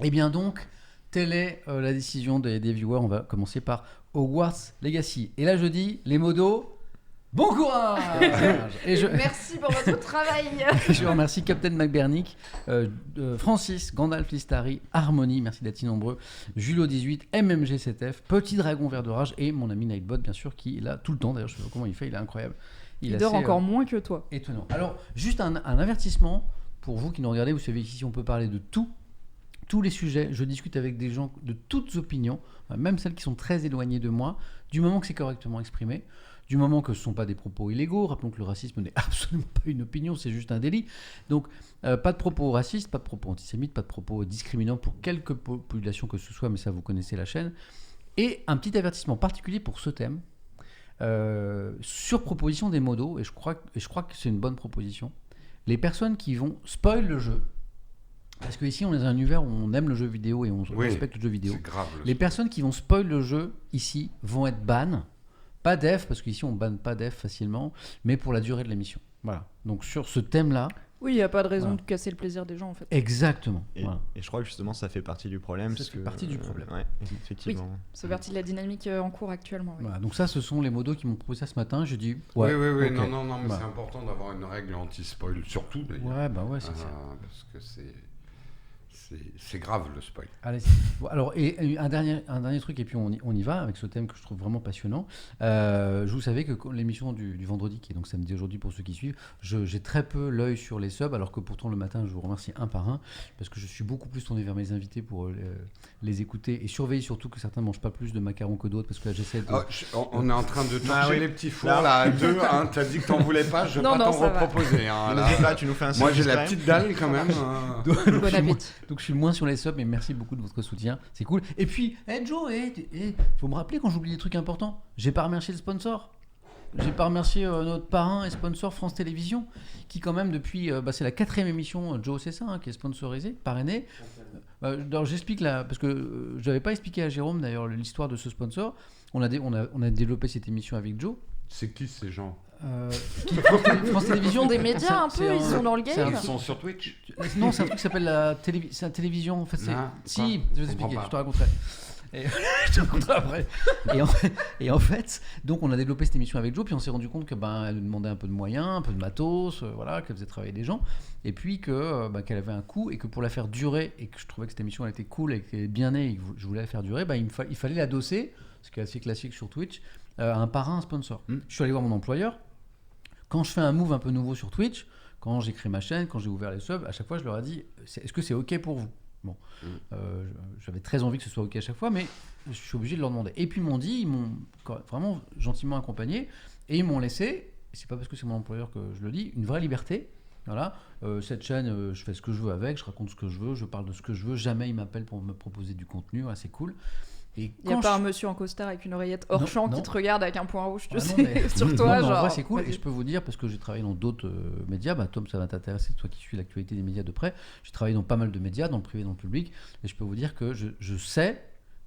Eh bien donc, telle est la décision des viewers. On va commencer par Hogwarts Legacy. Et là, je dis, les modos, bon courage. Et merci pour votre travail. Je remercie Captain McBernick, Francis, Gandalf Listari, Harmony, merci d'être si nombreux, Julo18, MMG7F, Petit Dragon Vert de Rage et mon ami Nightbot, bien sûr, qui est là tout le temps. D'ailleurs, je sais pas comment il fait, il est incroyable. Il dort encore moins que toi. Étonnant. Alors, juste un avertissement pour vous qui nous regardez. Vous savez qu'ici, on peut parler de tous les sujets. Je discute avec des gens de toutes opinions, même celles qui sont très éloignées de moi, du moment que c'est correctement exprimé. Du moment que ce ne sont pas des propos illégaux, rappelons que le racisme n'est absolument pas une opinion, c'est juste un délit. Donc, pas de propos racistes, pas de propos antisémites, pas de propos discriminants pour quelque population que ce soit, mais ça, vous connaissez la chaîne. Et un petit avertissement particulier pour ce thème, sur proposition des modos, et je crois que c'est une bonne proposition, les personnes qui vont spoil le jeu, parce qu'ici, on est dans un univers où on aime le jeu vidéo et on respecte le jeu vidéo. C'est grave, les personnes qui vont spoil le jeu, ici, vont être bannes. Pas def, parce qu'ici on banne pas def facilement, mais pour la durée de l'émission. Voilà. Donc sur ce thème-là. Oui, il n'y a pas de raison de casser le plaisir des gens en fait. Exactement. Et je crois que justement ça fait partie du problème. Ça fait partie du problème. Ouais, effectivement. Oui, c'est partie de la dynamique en cours actuellement. Oui. Voilà. Donc ça, ce sont les modos qui m'ont proposé ça ce matin. Je dis. Ouais, oui, okay. non, mais c'est important d'avoir une règle anti-spoil, surtout d'ailleurs. Ouais, c'est ça. Parce que c'est grave le spoil. Allez, bon, alors, et un dernier truc, et puis on y va avec ce thème que je trouve vraiment passionnant. Vous savez que l'émission du vendredi, qui est donc samedi aujourd'hui pour ceux qui suivent, j'ai très peu l'œil sur les subs, alors que pourtant le matin je vous remercie un par un, parce que je suis beaucoup plus tourné vers mes invités pour les écouter et surveiller surtout que certains ne mangent pas plus de macarons que d'autres, parce que là j'essaie de... on est en train de torcher les petits fours là à deux, hein, t'as dit que t'en voulais pas, je vais pas t'en reproposer. Hein, là, tu nous fais un moi j'ai la petite dalle quand même. Bon appétit. Donc je suis moins sur les subs, mais merci beaucoup de votre soutien, c'est cool. Et puis, Joe, faut me rappeler quand j'oublie des trucs importants. J'ai pas remercié le sponsor. J'ai pas remercié notre parrain et sponsor France Télévisions, qui quand même depuis, c'est la 4e émission, Joe c'est ça, hein, qui est sponsorisée, parrainée. Alors j'explique là, parce que j'avais pas expliqué à Jérôme d'ailleurs l'histoire de ce sponsor. On a développé cette émission avec Joe. C'est qui ces gens? France Télévisions, des médias un peu, ils sont dans le game. Ils sont sur Twitch. Non, c'est un truc qui s'appelle la télévision. En fait, je vais t'expliquer, je te raconterai. Je te raconterai après. Et en fait, donc on a développé cette émission avec Joe, puis on s'est rendu compte que elle nous demandait un peu de moyens, un peu de matos, qu'elle faisait travailler des gens, et puis qu'elle avait un coût, et que pour la faire durer, et que je trouvais que cette émission elle était cool et qu'elle était bien née, et que je voulais la faire durer, il fallait l'adosser, ce qui est assez classique sur Twitch, à un parrain, un sponsor. Je suis allé voir mon employeur. Quand je fais un move un peu nouveau sur Twitch, quand j'ai créé ma chaîne, quand j'ai ouvert les subs, à chaque fois je leur ai dit est-ce que c'est OK pour vous? Bon, j'avais très envie que ce soit OK à chaque fois, mais je suis obligé de leur demander. Et puis ils m'ont vraiment gentiment accompagné et ils m'ont laissé, et c'est pas parce que c'est mon employeur que je le dis, une vraie liberté. Voilà, cette chaîne, je fais ce que je veux avec, je raconte ce que je veux, je parle de ce que je veux, jamais ils m'appellent pour me proposer du contenu, voilà, c'est cool. Il n'y a pas un monsieur en costard avec une oreillette hors champ qui te regarde avec un point rouge sur Non, toi. en vrai, c'est cool. Et je peux vous dire, parce que j'ai travaillé dans d'autres médias, Tom, ça va t'intéresser, toi qui suis l'actualité des médias de près. J'ai travaillé dans pas mal de médias, dans le privé, dans le public. Et je peux vous dire que je sais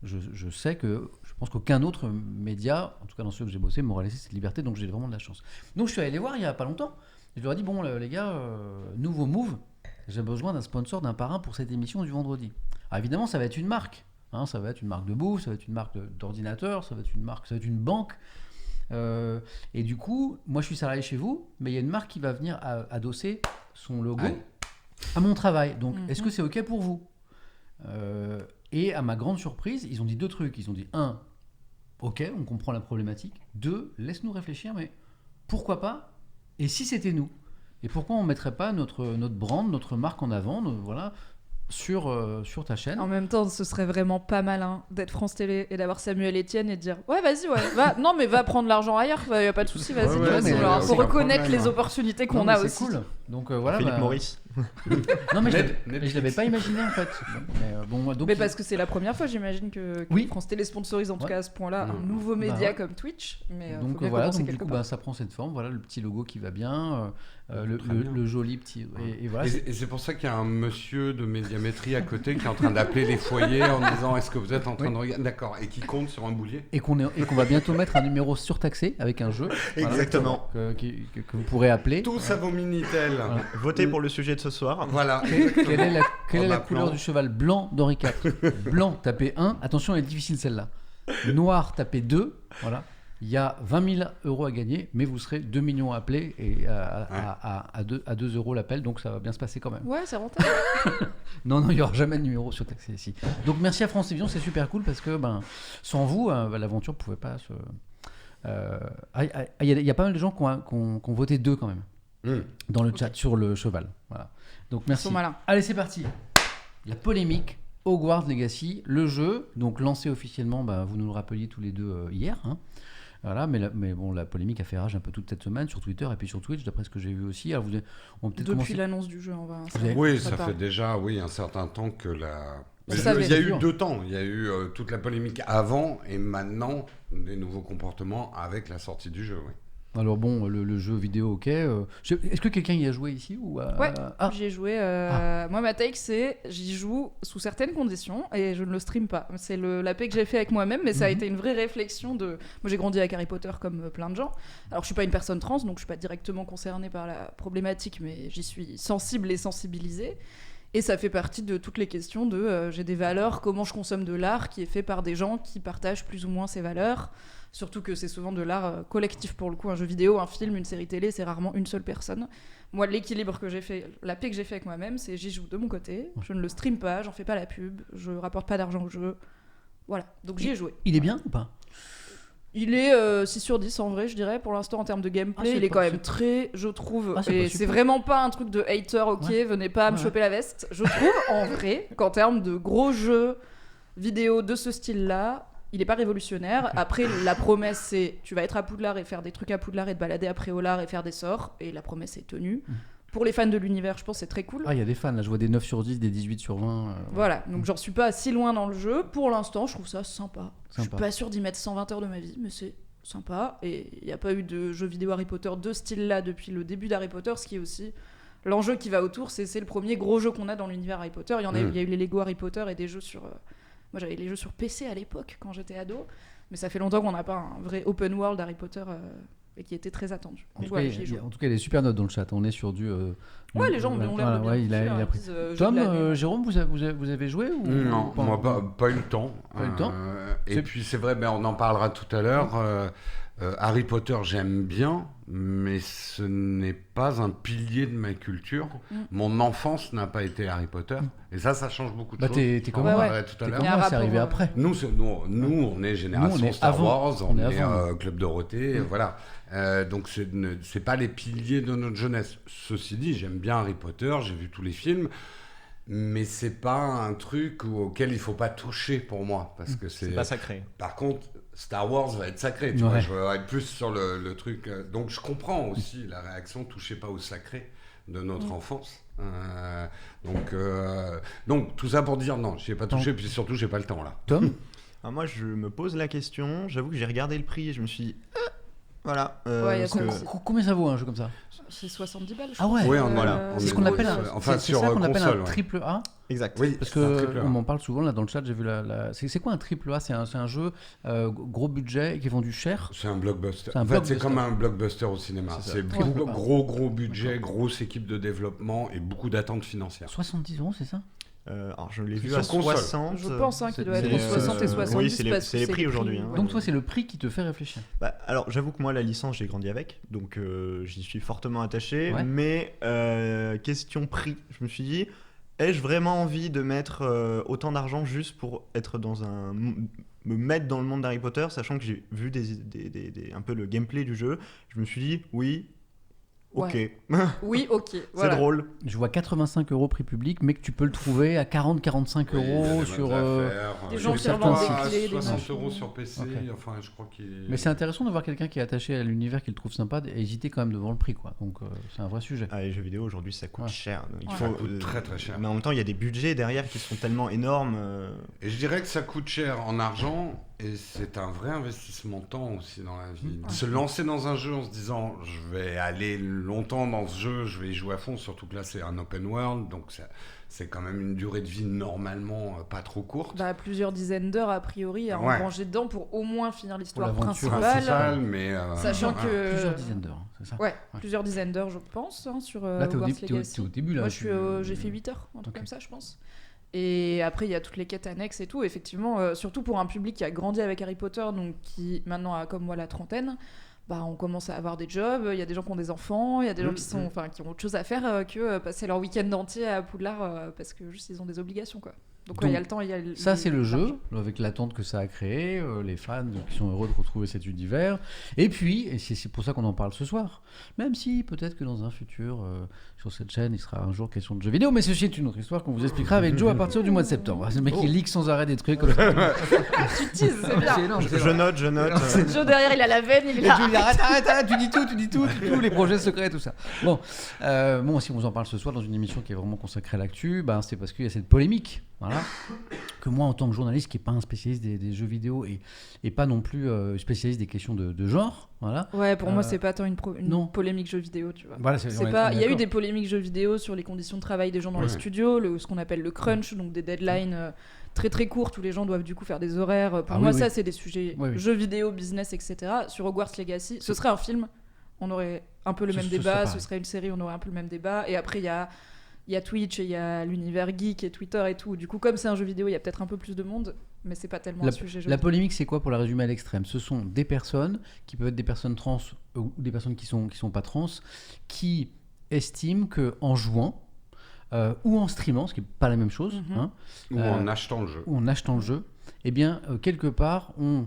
que je pense qu'aucun autre média, en tout cas dans ceux que j'ai bossé, m'aurait laissé cette liberté. Donc j'ai vraiment de la chance. Donc je suis allé les voir il n'y a pas longtemps. Je leur ai dit bon, les gars, nouveau move, j'ai besoin d'un sponsor, d'un parrain pour cette émission du vendredi. Alors évidemment, ça va être une marque. Ça va être une marque de bouffe, ça va être une marque d'ordinateur, ça va être une banque. Et du coup, moi je suis salarié chez vous, mais il y a une marque qui va venir adosser son logo à mon travail. Donc, est-ce que c'est OK pour vous? Et à ma grande surprise, ils ont dit 2 trucs. Ils ont dit 1, OK, on comprend la problématique. 2, laisse-nous réfléchir, mais pourquoi pas? Et si c'était nous? Et pourquoi on ne mettrait pas notre brand, notre marque en avant, voilà, sur ta chaîne. En même temps, ce serait vraiment pas malin d'être France Télé et d'avoir Samuel Etienne et de dire ouais, vas-y, va. Non, mais va prendre l'argent ailleurs, y a pas de souci, vas-y. Faut reconnaître les opportunités qu'on a aussi. C'est cool. Donc voilà. Philippe Maurice. Non, mais je l'avais pas imaginé en fait. Mais parce que c'est la première fois, j'imagine, que France Télé sponsorise en tout cas à ce point-là un nouveau média comme Twitch. Mais donc voilà, donc du coup ça prend cette forme. Voilà le petit logo qui va bien, le joli petit. Et voilà. Et c'est pour ça qu'il y a un monsieur de médiamétrie à côté qui est en train d'appeler les foyers en disant est-ce que vous êtes en train de regarder? D'accord. Et qui compte sur un boulier. Et qu'on va bientôt mettre un numéro surtaxé avec un jeu. Exactement. Que vous pourrez appeler. Tous à vos Minitel. Votez pour le sujet de ce soir. Voilà. Quelle est En la appelant. couleur du cheval blanc d'Henri IV? Blanc, tapez 1. Attention, elle est difficile celle-là. Noir, tapez 2. Voilà. Il y a 20 000 euros à gagner, mais vous serez 2 millions appelés et à 2 euros l'appel, donc ça va bien se passer quand même. Ouais, c'est rentable. Non, il n'y aura jamais de numéro sur Taxi ici. Donc merci à France Télévisions, c'est super cool parce que sans vous, l'aventure ne pouvait pas se... Il y a pas mal de gens qui ont voté 2 quand même dans le chat sur le cheval. Voilà. Donc merci. Ils sont malins. Allez, c'est parti. La polémique Hogwarts Legacy, le jeu, donc lancé officiellement, vous nous le rappeliez tous les deux hier. Hein. Voilà, mais bon, la polémique a fait rage un peu toute cette semaine sur Twitter et puis sur Twitch, d'après ce que j'ai vu aussi. Alors, on peut peut-être Depuis commencer... l'annonce du jeu, on va. Oui, ça fait déjà un certain temps que Vous savez. il y a eu 2 temps. Il y a eu toute la polémique avant et maintenant des nouveaux comportements avec la sortie du jeu. Oui. Alors bon, le jeu vidéo, ok. Est-ce que quelqu'un y a joué ici ou Ouais, j'y ai joué. Moi, ma take, c'est j'y joue sous certaines conditions et je ne le stream pas. C'est la paix que j'ai fait avec moi-même, mais ça a été une vraie réflexion de. Moi, j'ai grandi avec Harry Potter comme plein de gens. Alors, je suis pas une personne trans, donc je suis pas directement concernée par la problématique, mais j'y suis sensible et sensibilisée. Et ça fait partie de toutes les questions de j'ai des valeurs, comment je consomme de l'art qui est fait par des gens qui partagent plus ou moins ces valeurs. Surtout que c'est souvent de l'art collectif pour le coup. Un jeu vidéo, un film, une série télé, c'est rarement une seule personne. Moi, l'équilibre que j'ai fait, la paix que j'ai fait avec moi-même, c'est j'y joue de mon côté, je ne le stream pas, j'en fais pas la pub, je rapporte pas d'argent au jeu. Voilà, donc j'y ai joué. Il est bien ou pas? Il est 6 sur 10 en vrai, je dirais. Pour l'instant, en termes de gameplay, il est quand même très, je trouve. Et c'est vraiment pas un truc de hater, ok, venez pas me choper la veste. Je trouve, en vrai, qu'en termes de gros jeux vidéo de ce style-là, il est pas révolutionnaire. Après, la promesse, c'est tu vas être à Poudlard et faire des trucs à Poudlard et te balader à Préolard et faire des sorts. Et la promesse est tenue. Pour les fans de l'univers, je pense que c'est très cool. Ah, il y a des fans, là, je vois des 9 sur 10, des 18 sur 20. Voilà, donc j'en suis pas si loin dans le jeu. Pour l'instant, je trouve ça sympa. Je suis pas sûre d'y mettre 120 heures de ma vie, mais c'est sympa. Et il n'y a pas eu de jeu vidéo Harry Potter de ce style-là depuis le début d'Harry Potter, ce qui est aussi l'enjeu qui va autour. C'est le premier gros jeu qu'on a dans l'univers Harry Potter. Il y a eu les Lego Harry Potter et des jeux sur... Moi, j'avais les jeux sur PC à l'époque, quand j'étais ado. Mais ça fait longtemps qu'on n'a pas un vrai open world Harry Potter... et qui était très attendu. En tout cas, il y a des super notes dans le chat. On est sur du. Ouais, les gens ont l'air de bien. Il a pris. Tom, Jérôme, vous avez joué ou Non, moi pas eu le temps. Pas eu le temps. Et puis c'est vrai, on en parlera tout à l'heure. Harry Potter, j'aime bien, mais ce n'est pas un pilier de ma culture. Mon enfance n'a pas été Harry Potter, et ça change beaucoup de choses. T'es comme moi, tout à l'heure. C'est arrivé après. Nous, on est génération Star Wars, on est Club Dorothée, voilà. Donc c'est pas les piliers de notre jeunesse. Ceci dit, j'aime bien Harry Potter, j'ai vu tous les films, mais c'est pas un truc auquel il faut pas toucher pour moi, parce que c'est pas sacré. Par contre, Star Wars va être sacré, tu vois, je vais être plus sur le truc. Donc je comprends aussi la réaction, touchez pas au sacré de notre enfance. Donc tout ça pour dire non, j'y ai pas touché, puis surtout j'ai pas le temps là. Tom, Alors moi je me pose la question, j'avoue que j'ai regardé le prix et je me suis dit voilà. combien ça vaut un jeu comme ça? C'est 70 balles, je crois. crois. Ah ouais. Voilà. C'est ce qu'on appelle un triple A. Exact. Oui, parce que on m'en parle souvent là dans le chat. J'ai vu c'est quoi un triple A? C'est un jeu gros budget qui est vendu cher. C'est un blockbuster. C'est comme un blockbuster au cinéma. C'est gros budget, grosse équipe de développement et beaucoup d'attentes financières. 70 €, c'est ça? Alors je l'ai vu à 60. Je pense qu'il doit être entre 60 et 70. Oui, c'est les prix aujourd'hui. Donc toi, c'est le prix qui te fait réfléchir. Alors j'avoue que moi, la licence, j'ai grandi avec, donc j'y suis fortement attaché. Ouais. Mais question prix, je me suis dit, ai-je vraiment envie de mettre autant d'argent juste pour être me mettre dans le monde d'Harry Potter, sachant que j'ai vu un peu le gameplay du jeu. Je me suis dit, oui. Ok. Oui, ok. Voilà. C'est drôle. Je vois 85 € prix public, mais que tu peux le trouver à 40-45 € sur des gens qui certains revendent sites. des clés, 60 € sur PC. Okay. Enfin, je crois qu'il. Mais c'est intéressant de voir quelqu'un qui est attaché à l'univers, qu'il trouve sympa, et hésiter quand même devant le prix, quoi. Donc c'est un vrai sujet. Les jeux vidéo aujourd'hui, ça coûte cher. Ça coûte très très cher. Mais en même temps, il y a des budgets derrière qui sont tellement énormes. Et je dirais que ça coûte cher en argent. Et c'est un vrai investissement de temps aussi dans la vie. Se lancer dans un jeu en se disant je vais aller longtemps dans ce jeu, je vais y jouer à fond, surtout que là c'est un open world, donc c'est quand même une durée de vie normalement pas trop courte. Plusieurs dizaines d'heures a priori à engranger dedans pour au moins finir l'histoire principale. Mais sachant que plusieurs dizaines d'heures, c'est ça. Ouais, plusieurs dizaines d'heures je pense sur là, Hogwarts Legacy. T'es au début là. Moi j'ai fait 8 heures, un truc comme ça je pense. Et après, il y a toutes les quêtes annexes et tout. Effectivement, surtout pour un public qui a grandi avec Harry Potter, donc qui maintenant a comme moi la trentaine, on commence à avoir des jobs. Il y a des gens qui ont des enfants, il y a des gens qui ont autre chose à faire que passer leur week-end entier à Poudlard parce que juste ils ont des obligations, quoi. Donc il y a le temps, il y a ça c'est le jeu, avec l'attente que ça a créé, les fans qui sont heureux de retrouver cet univers. Et puis, et c'est pour ça qu'on en parle ce soir, même si peut-être que dans un futur, sur cette chaîne, il sera un jour question de jeux vidéo, mais ceci est une autre histoire qu'on vous expliquera avec Joe à partir du mois de septembre. Ce mec, il leak sans arrêt des trucs. Tu teases, c'est bien. Je note. Joe derrière, il a la veine, il est là. Joe, arrête, tu dis tout, les projets secrets, tout ça. Bon, si on vous en parle ce soir dans une émission qui est vraiment consacrée à l'actu, c'est parce qu'il y a cette polémique. Voilà. Que moi, en tant que journaliste qui n'est pas un spécialiste des jeux vidéo et pas non plus spécialiste des questions de genre, voilà. Ouais, pour moi, c'est pas tant une polémique jeux vidéo, tu vois. Voilà, il y a eu des polémiques jeux vidéo sur les conditions de travail des gens dans les studios, ce qu'on appelle le crunch, donc des deadlines très très courtes où les gens doivent du coup faire des horaires. Pour moi, ça, c'est des sujets jeux vidéo, business, etc. Sur Hogwarts Legacy, ce serait un film, on aurait un peu le même débat. Ce serait une série, on aurait un peu le même débat. Et après, il y a Twitch, et il y a l'univers geek et Twitter et tout. Du coup, comme c'est un jeu vidéo, il y a peut-être un peu plus de monde, mais c'est pas tellement un sujet jeu La vidéo. polémique, c'est quoi pour la résumer à l'extrême ? Ce sont des personnes qui peuvent être des personnes trans ou des personnes qui sont pas trans, qui estiment qu'en jouant ou en streamant, ce qui n'est pas la même chose, ou en achetant le jeu, eh bien, quelque part, on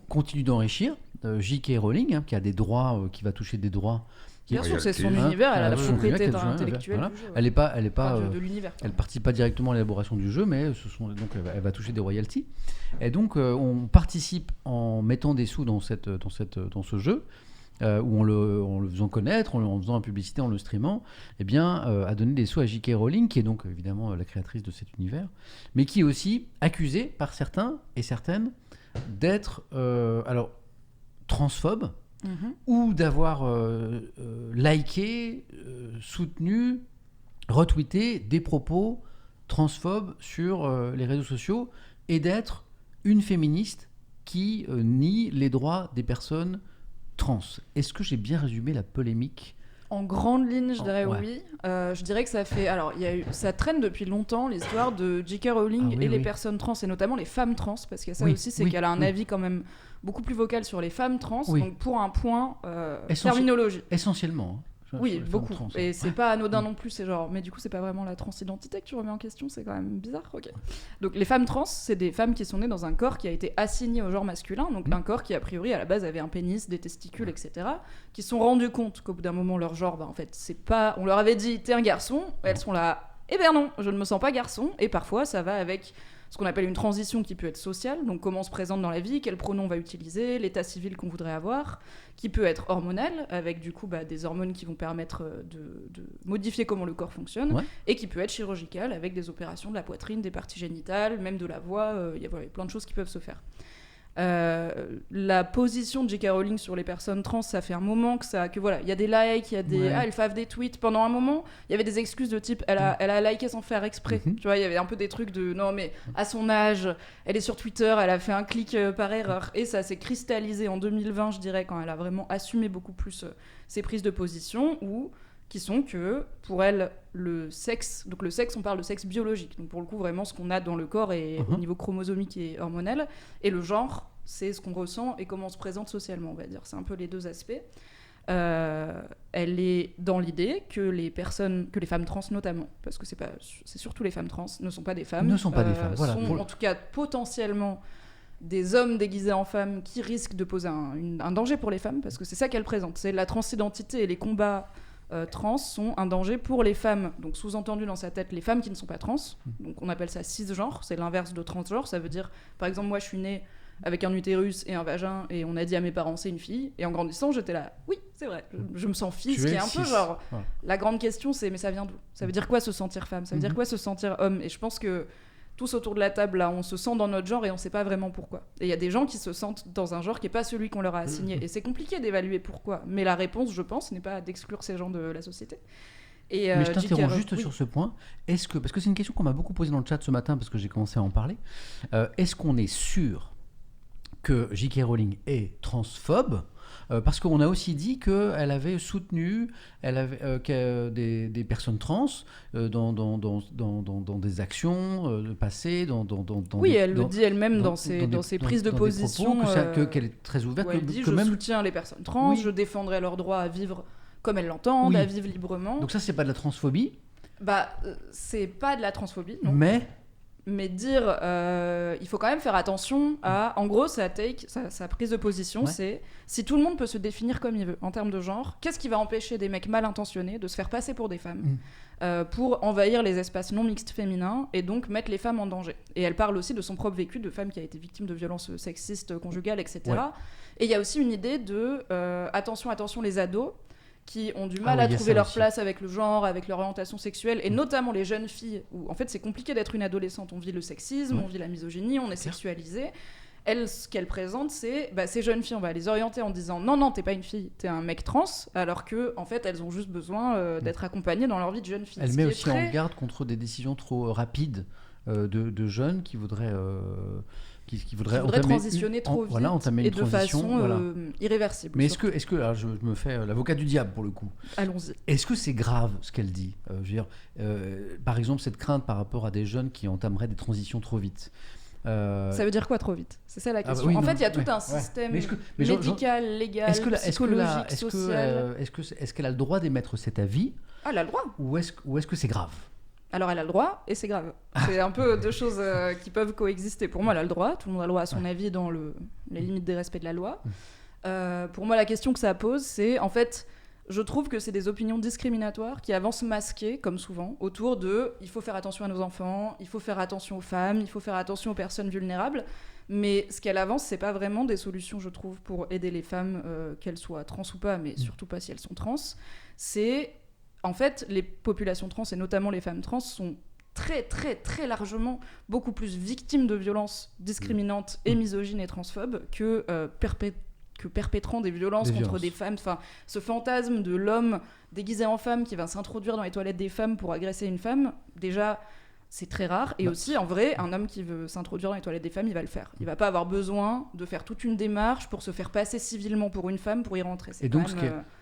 continue d'enrichir J.K. Rowling, qui a des droits, qui va toucher des droits. Bien sûr, c'est son univers, elle a la propriété intellectuelle du jeu. Elle est pas de l'univers. Elle participe pas directement à l'élaboration du jeu, mais donc elle va toucher des royalties. Et donc on participe en mettant des sous dans ce jeu, ou en le faisant connaître, en faisant la publicité, en le streamant, à donner des sous à J.K. Rowling, qui est donc évidemment la créatrice de cet univers, mais qui est aussi accusée par certains et certaines d'être transphobe. Ou d'avoir liké, soutenu, retweeté des propos transphobes sur les réseaux sociaux et d'être une féministe qui nie les droits des personnes trans. Est-ce que j'ai bien résumé la polémique ? En grande ligne, je dirais oui. Je dirais que ça fait... Alors, ça traîne depuis longtemps, l'histoire de J.K. Rowling et les personnes trans, et notamment les femmes trans, parce qu'il y a ça aussi, c'est qu'elle a un avis quand même beaucoup plus vocal sur les femmes trans, donc pour un point, terminologie. Essentiellement. Oui, beaucoup. Trans, et c'est pas anodin non plus, c'est genre... Mais du coup, c'est pas vraiment la transidentité que tu remets en question, c'est quand même bizarre, ok. Donc les femmes trans, c'est des femmes qui sont nées dans un corps qui a été assigné au genre masculin, donc un corps qui a priori à la base avait un pénis, des testicules, etc., qui se sont rendus compte qu'au bout d'un moment leur genre, en fait, c'est pas... On leur avait dit, t'es un garçon, elles sont là, eh ben non, je ne me sens pas garçon, et parfois ça va avec... ce qu'on appelle une transition qui peut être sociale, donc comment on se présente dans la vie, quel pronom on va utiliser, l'état civil qu'on voudrait avoir, qui peut être hormonal, avec du coup des hormones qui vont permettre de modifier comment le corps fonctionne, et qui peut être chirurgical, avec des opérations de la poitrine, des parties génitales, même de la voix, il y a plein de choses qui peuvent se faire. La position de J.K. Rowling sur les personnes trans, ça fait un moment que voilà, il y a des likes, il y a des elle fave des tweets. Pendant un moment, il y avait des excuses de type elle a liké sans faire exprès. Tu vois, il y avait un peu des trucs de non mais à son âge, elle est sur Twitter, elle a fait un clic par erreur, et ça s'est cristallisé en 2020, je dirais, quand elle a vraiment assumé beaucoup plus ses prises de position, qui sont que pour elle le sexe, on parle de sexe biologique, donc pour le coup vraiment ce qu'on a dans le corps et au niveau chromosomique et hormonal, et le genre c'est ce qu'on ressent et comment on se présente socialement, on va dire, c'est un peu les deux aspects. Elle est dans l'idée que les femmes trans notamment, parce que c'est surtout les femmes trans, ne sont pas des femmes, sont en tout cas potentiellement des hommes déguisés en femmes qui risquent de poser un danger pour les femmes, parce que c'est ça qu'elle présente, c'est la transidentité et les combats trans sont un danger pour les femmes, donc sous-entendu dans sa tête les femmes qui ne sont pas trans, donc on appelle ça cisgenre, c'est l'inverse de transgenre, ça veut dire par exemple moi je suis née avec un utérus et un vagin et on a dit à mes parents c'est une fille, et en grandissant j'étais là oui c'est vrai, je me sens fille, ce qui est un peu genre la grande question, c'est mais ça vient d'où, ça veut dire quoi se sentir femme, ça veut dire quoi se sentir homme, et je pense que tous autour de la table, là, on se sent dans notre genre et on sait pas vraiment pourquoi. Et il y a des gens qui se sentent dans un genre qui est pas celui qu'on leur a assigné. Et c'est compliqué d'évaluer pourquoi. Mais la réponse, je pense, n'est pas d'exclure ces gens de la société. Et, mais je t'interromps juste sur ce point. Est-ce que, parce que c'est une question qu'on m'a beaucoup posée dans le chat ce matin, parce que j'ai commencé à en parler, est-ce qu'on est sûr que J.K. Rowling est transphobe ? Parce qu'on a aussi dit qu'elle avait soutenu des personnes trans dans des actions passées. Elle le dit elle-même dans ses prises de position. Qu'elle est très ouverte. Elle dit je soutiens les personnes trans, je défendrai leur droit à vivre comme elles l'entendent, à vivre librement. Donc ça, c'est pas de la transphobie ? C'est pas de la transphobie, non. Mais dire, il faut quand même faire attention à, en gros, sa prise de position, c'est si tout le monde peut se définir comme il veut en termes de genre, qu'est-ce qui va empêcher des mecs mal intentionnés de se faire passer pour des femmes pour envahir les espaces non mixtes féminins et donc mettre les femmes en danger. Et elle parle aussi de son propre vécu de femme qui a été victime de violences sexistes, conjugales, etc. Et il y a aussi une idée de attention les ados qui ont du mal à trouver leur place avec le genre, avec leur orientation sexuelle, et notamment les jeunes filles, où en fait c'est compliqué d'être une adolescente, on vit le sexisme, on vit la misogynie, on est sexualisé. Elle, ce qu'elle présente, c'est ces jeunes filles, on va les orienter en disant non, t'es pas une fille, t'es un mec trans, alors que en fait elles ont juste besoin d'être accompagnées dans leur vie de jeune fille. Elle met aussi en garde contre des décisions trop rapides de jeunes qui voudraient... qui voudrait transitionner trop vite et de façon irréversible. Mais est-ce que alors je me fais l'avocat du diable pour le coup. Allons-y. Est-ce que c'est grave ce qu'elle dit je veux dire, par exemple, cette crainte par rapport à des jeunes qui entameraient des transitions trop vite. Ça veut dire quoi trop vite ? C'est ça la question. En fait, il y a tout un système médical, légal, psychologique, social. Est-ce qu'elle a le droit d'émettre cet avis ? Elle a le droit. Ou est-ce que c'est grave ? Alors elle a le droit et c'est grave. C'est un peu deux choses qui peuvent coexister. Pour moi, elle a le droit. Tout le monde a le droit à son avis dans les limites des respects de la loi. Pour moi, la question que ça pose, c'est en fait, je trouve que c'est des opinions discriminatoires qui avancent masquées, comme souvent, autour de il faut faire attention à nos enfants, il faut faire attention aux femmes, il faut faire attention aux personnes vulnérables. Mais ce qu'elle avance, c'est pas vraiment des solutions, je trouve, pour aider les femmes, qu'elles soient trans ou pas, mais surtout pas si elles sont trans. C'est... En fait, les populations trans, et notamment les femmes trans, sont très, très, très largement beaucoup plus victimes de violences discriminantes et misogynes et transphobes que perpétrant des violences contre des femmes. Enfin, ce fantasme de l'homme déguisé en femme qui va s'introduire dans les toilettes des femmes pour agresser une femme, déjà... c'est très rare. Et aussi, en vrai, un homme qui veut s'introduire dans les toilettes des femmes, il va le faire. Il va pas avoir besoin de faire toute une démarche pour se faire passer civilement pour une femme pour y rentrer. Et donc,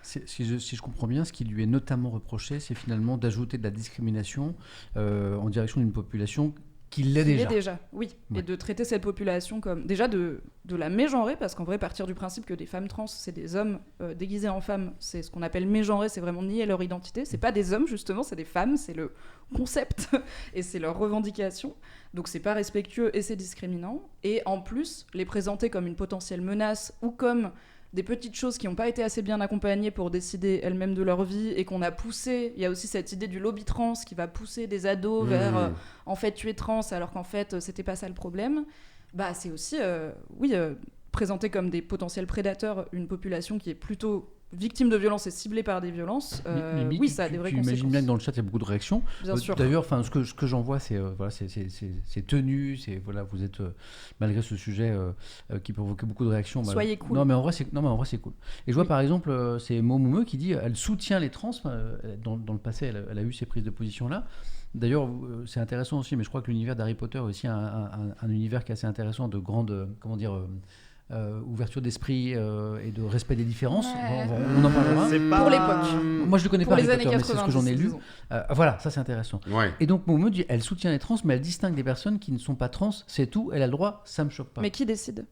si je comprends bien, ce qui lui est notamment reproché, c'est finalement d'ajouter de la discrimination en direction d'une population qui l'est déjà. Oui. Ouais. Et de traiter cette population comme... Déjà, de la mégenrer, parce qu'en vrai, partir du principe que des femmes trans, c'est des hommes déguisés en femmes, c'est ce qu'on appelle mégenrer, c'est vraiment nier leur identité. C'est pas des hommes, justement, c'est des femmes, c'est le concept, et c'est leur revendication. Donc c'est pas respectueux et c'est discriminant. Et en plus, les présenter comme une potentielle menace ou comme... des petites choses qui n'ont pas été assez bien accompagnées pour décider elles-mêmes de leur vie et qu'on a poussé. Il y a aussi cette idée du lobby trans qui va pousser des ados vers en fait tu es trans alors qu'en fait c'était pas ça le problème. Bah c'est aussi présenté comme des potentiels prédateurs une population qui est plutôt victime de violences et ciblée par des violences. Oui, ça a des vraies conséquences. Tu imagines bien que dans le chat il y a beaucoup de réactions. Bien sûr. D'ailleurs, ce que j'en vois, c'est tenu, vous êtes malgré ce sujet qui provoque beaucoup de réactions. Soyez cool. Non mais en vrai c'est cool. Et je vois par exemple c'est Momoumeu qui dit elle soutient les trans. Dans le passé elle a eu ces prises de position là. D'ailleurs c'est intéressant aussi, mais je crois que l'univers d'Harry Potter est aussi un univers qui est assez intéressant, de grande ouverture d'esprit et de respect des différences. On en parlera. Pour l'époque. Moi je le connais pour pas, les années 80, mais c'est ce que j'en ai lu. Voilà, ça c'est intéressant. Ouais. Et donc Momo dit elle soutient les trans, mais elle distingue des personnes qui ne sont pas trans, c'est tout, elle a le droit, ça me choque pas. Mais qui décide ?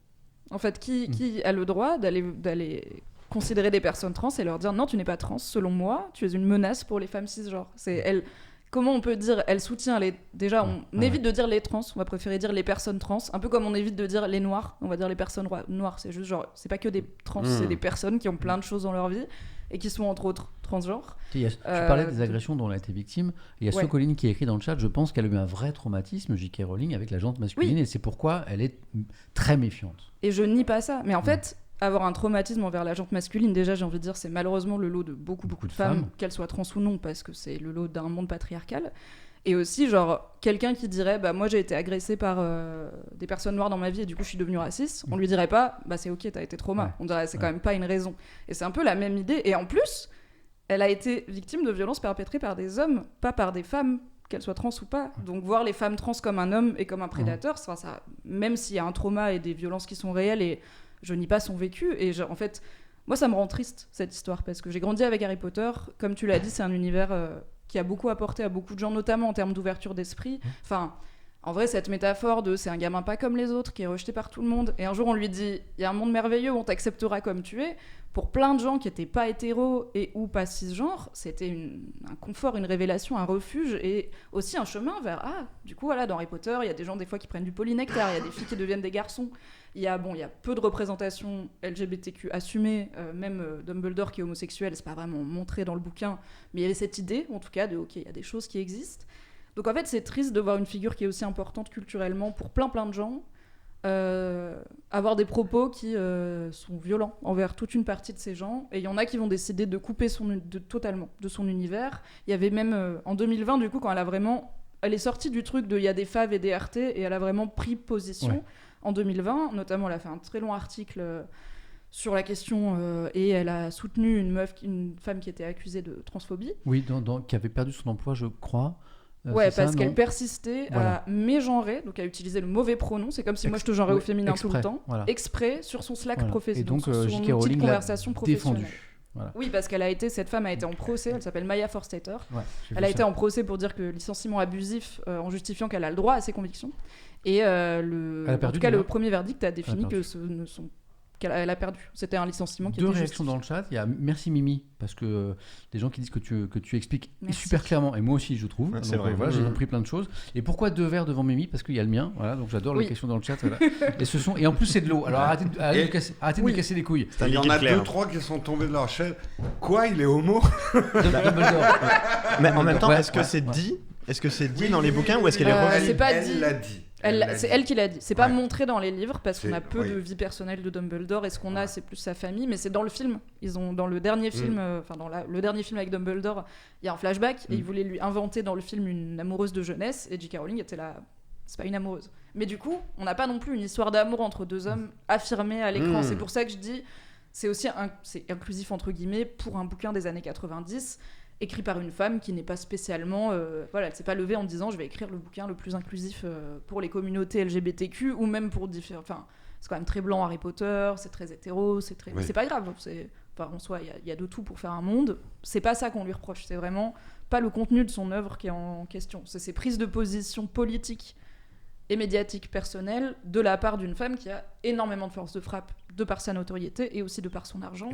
En fait, qui a le droit d'aller considérer des personnes trans et leur dire non, tu n'es pas trans, selon moi, tu es une menace pour les femmes cisgenres. C'est elle. Comment on peut dire elle soutient les... Déjà, on évite de dire les trans, on va préférer dire les personnes trans, un peu comme on évite de dire les noirs, on va dire les personnes noires. C'est juste genre, c'est pas que des trans, c'est des personnes qui ont plein de choses dans leur vie et qui sont entre autres transgenres. Tu parlais des agressions dont elle a été victime. Il y a Socoline qui a écrit dans le chat, je pense qu'elle a eu un vrai traumatisme, J.K. Rowling, avec la jante masculine, et c'est pourquoi elle est très méfiante. Et je nie pas ça, mais en fait... avoir un traumatisme envers la jante masculine, déjà j'ai envie de dire c'est malheureusement le lot de beaucoup de femmes, qu'elles soient trans ou non, parce que c'est le lot d'un monde patriarcal. Et aussi genre quelqu'un qui dirait bah moi j'ai été agressée par des personnes noires dans ma vie et du coup je suis devenue raciste, on lui dirait pas bah c'est ok t'as été trauma, on dirait c'est quand même pas une raison. Et c'est un peu la même idée, et en plus elle a été victime de violences perpétrées par des hommes, pas par des femmes, qu'elles soient trans ou pas. Donc voir les femmes trans comme un homme et comme un prédateur, ça, même s'il y a un trauma et des violences qui sont réelles, et je nie pas son vécu, et en fait, moi ça me rend triste cette histoire, parce que j'ai grandi avec Harry Potter, comme tu l'as dit, c'est un univers qui a beaucoup apporté à beaucoup de gens, notamment en termes d'ouverture d'esprit. Enfin, en vrai, cette métaphore de c'est un gamin pas comme les autres, qui est rejeté par tout le monde, et un jour on lui dit il y a un monde merveilleux où on t'acceptera comme tu es, pour plein de gens qui n'étaient pas hétéros et ou pas cisgenres, c'était un confort, une révélation, un refuge, et aussi un chemin vers du coup voilà, dans Harry Potter il y a des gens des fois qui prennent du polynectar, il y a des filles qui deviennent des garçons, il y a peu de représentation LGBTQ assumée, même Dumbledore qui est homosexuel, c'est pas vraiment montré dans le bouquin, mais il y avait cette idée en tout cas de ok, il y a des choses qui existent. Donc en fait c'est triste de voir une figure qui est aussi importante culturellement pour plein de gens avoir des propos qui sont violents envers toute une partie de ces gens, et il y en a qui vont décider de couper totalement de son univers. Il y avait même en 2020 du coup, quand elle est sortie du truc de il y a des faves et des RT, et elle a vraiment pris position en 2020, notamment elle a fait un très long article sur la question et elle a soutenu une femme qui était accusée de transphobie, qui avait perdu son emploi je crois. Parce qu'elle persistait à mégenrer, donc à utiliser le mauvais pronom. C'est comme si moi je te genrais au féminin tout le temps, exprès sur son Slack professionnel, et donc sur son J.K. outil Rowling de conversation professionnelle. Voilà. Oui, parce cette femme a été en procès, elle s'appelle Maya Forstater. Elle a été en procès pour dire que licenciement abusif en justifiant qu'elle a le droit à ses convictions. Et le premier verdict a défini que ce ne sont qu'elle a perdu. C'était un licenciement qui était justifié. 2 réactions dans le chat. Il y a merci Mimi, parce que des gens qui disent que tu expliques super clairement, et moi aussi je trouve. C'est vrai. Voilà, j'ai compris plein de choses. Et pourquoi 2 verres devant Mimi? Parce qu'il y a le mien. Voilà, donc j'adore les questions dans le chat. Voilà. Et en plus c'est de l'eau. Alors arrêtez de me casser les couilles. Il y en a 2-3 qui sont tombés de leur chaise. Quoi, il est homo? Mais en même temps, est-ce que c'est dit? Est-ce que c'est dit dans les bouquins, ou est-ce qu'elle est revenue? C'est pas dit. Elle l'a dit. C'est elle qui l'a dit. C'est pas montré dans les livres parce qu'on a peu de vie personnelle de Dumbledore, et ce qu'on a c'est plus sa famille, mais c'est dans le film. Ils ont dans le dernier film, le dernier film avec Dumbledore, il y a un flashback et ils voulaient lui inventer dans le film une amoureuse de jeunesse, et J.K. Rowling était là. C'est pas une amoureuse. Mais du coup, on n'a pas non plus une histoire d'amour entre 2 hommes affirmée à l'écran. C'est pour ça que je dis, c'est aussi c'est inclusif entre guillemets pour un bouquin des années 90. Écrit par une femme qui n'est pas spécialement... elle s'est pas levée en disant « je vais écrire le bouquin le plus inclusif pour les communautés LGBTQ » ou même pour différents... Enfin, c'est quand même très blanc Harry Potter, c'est très hétéro, c'est pas grave. En soi, il y a de tout pour faire un monde. C'est pas ça qu'on lui reproche. C'est vraiment pas le contenu de son œuvre qui est en question. C'est ses prises de position politiques et médiatiques personnelles de la part d'une femme qui a énormément de force de frappe de par sa notoriété et aussi de par son argent.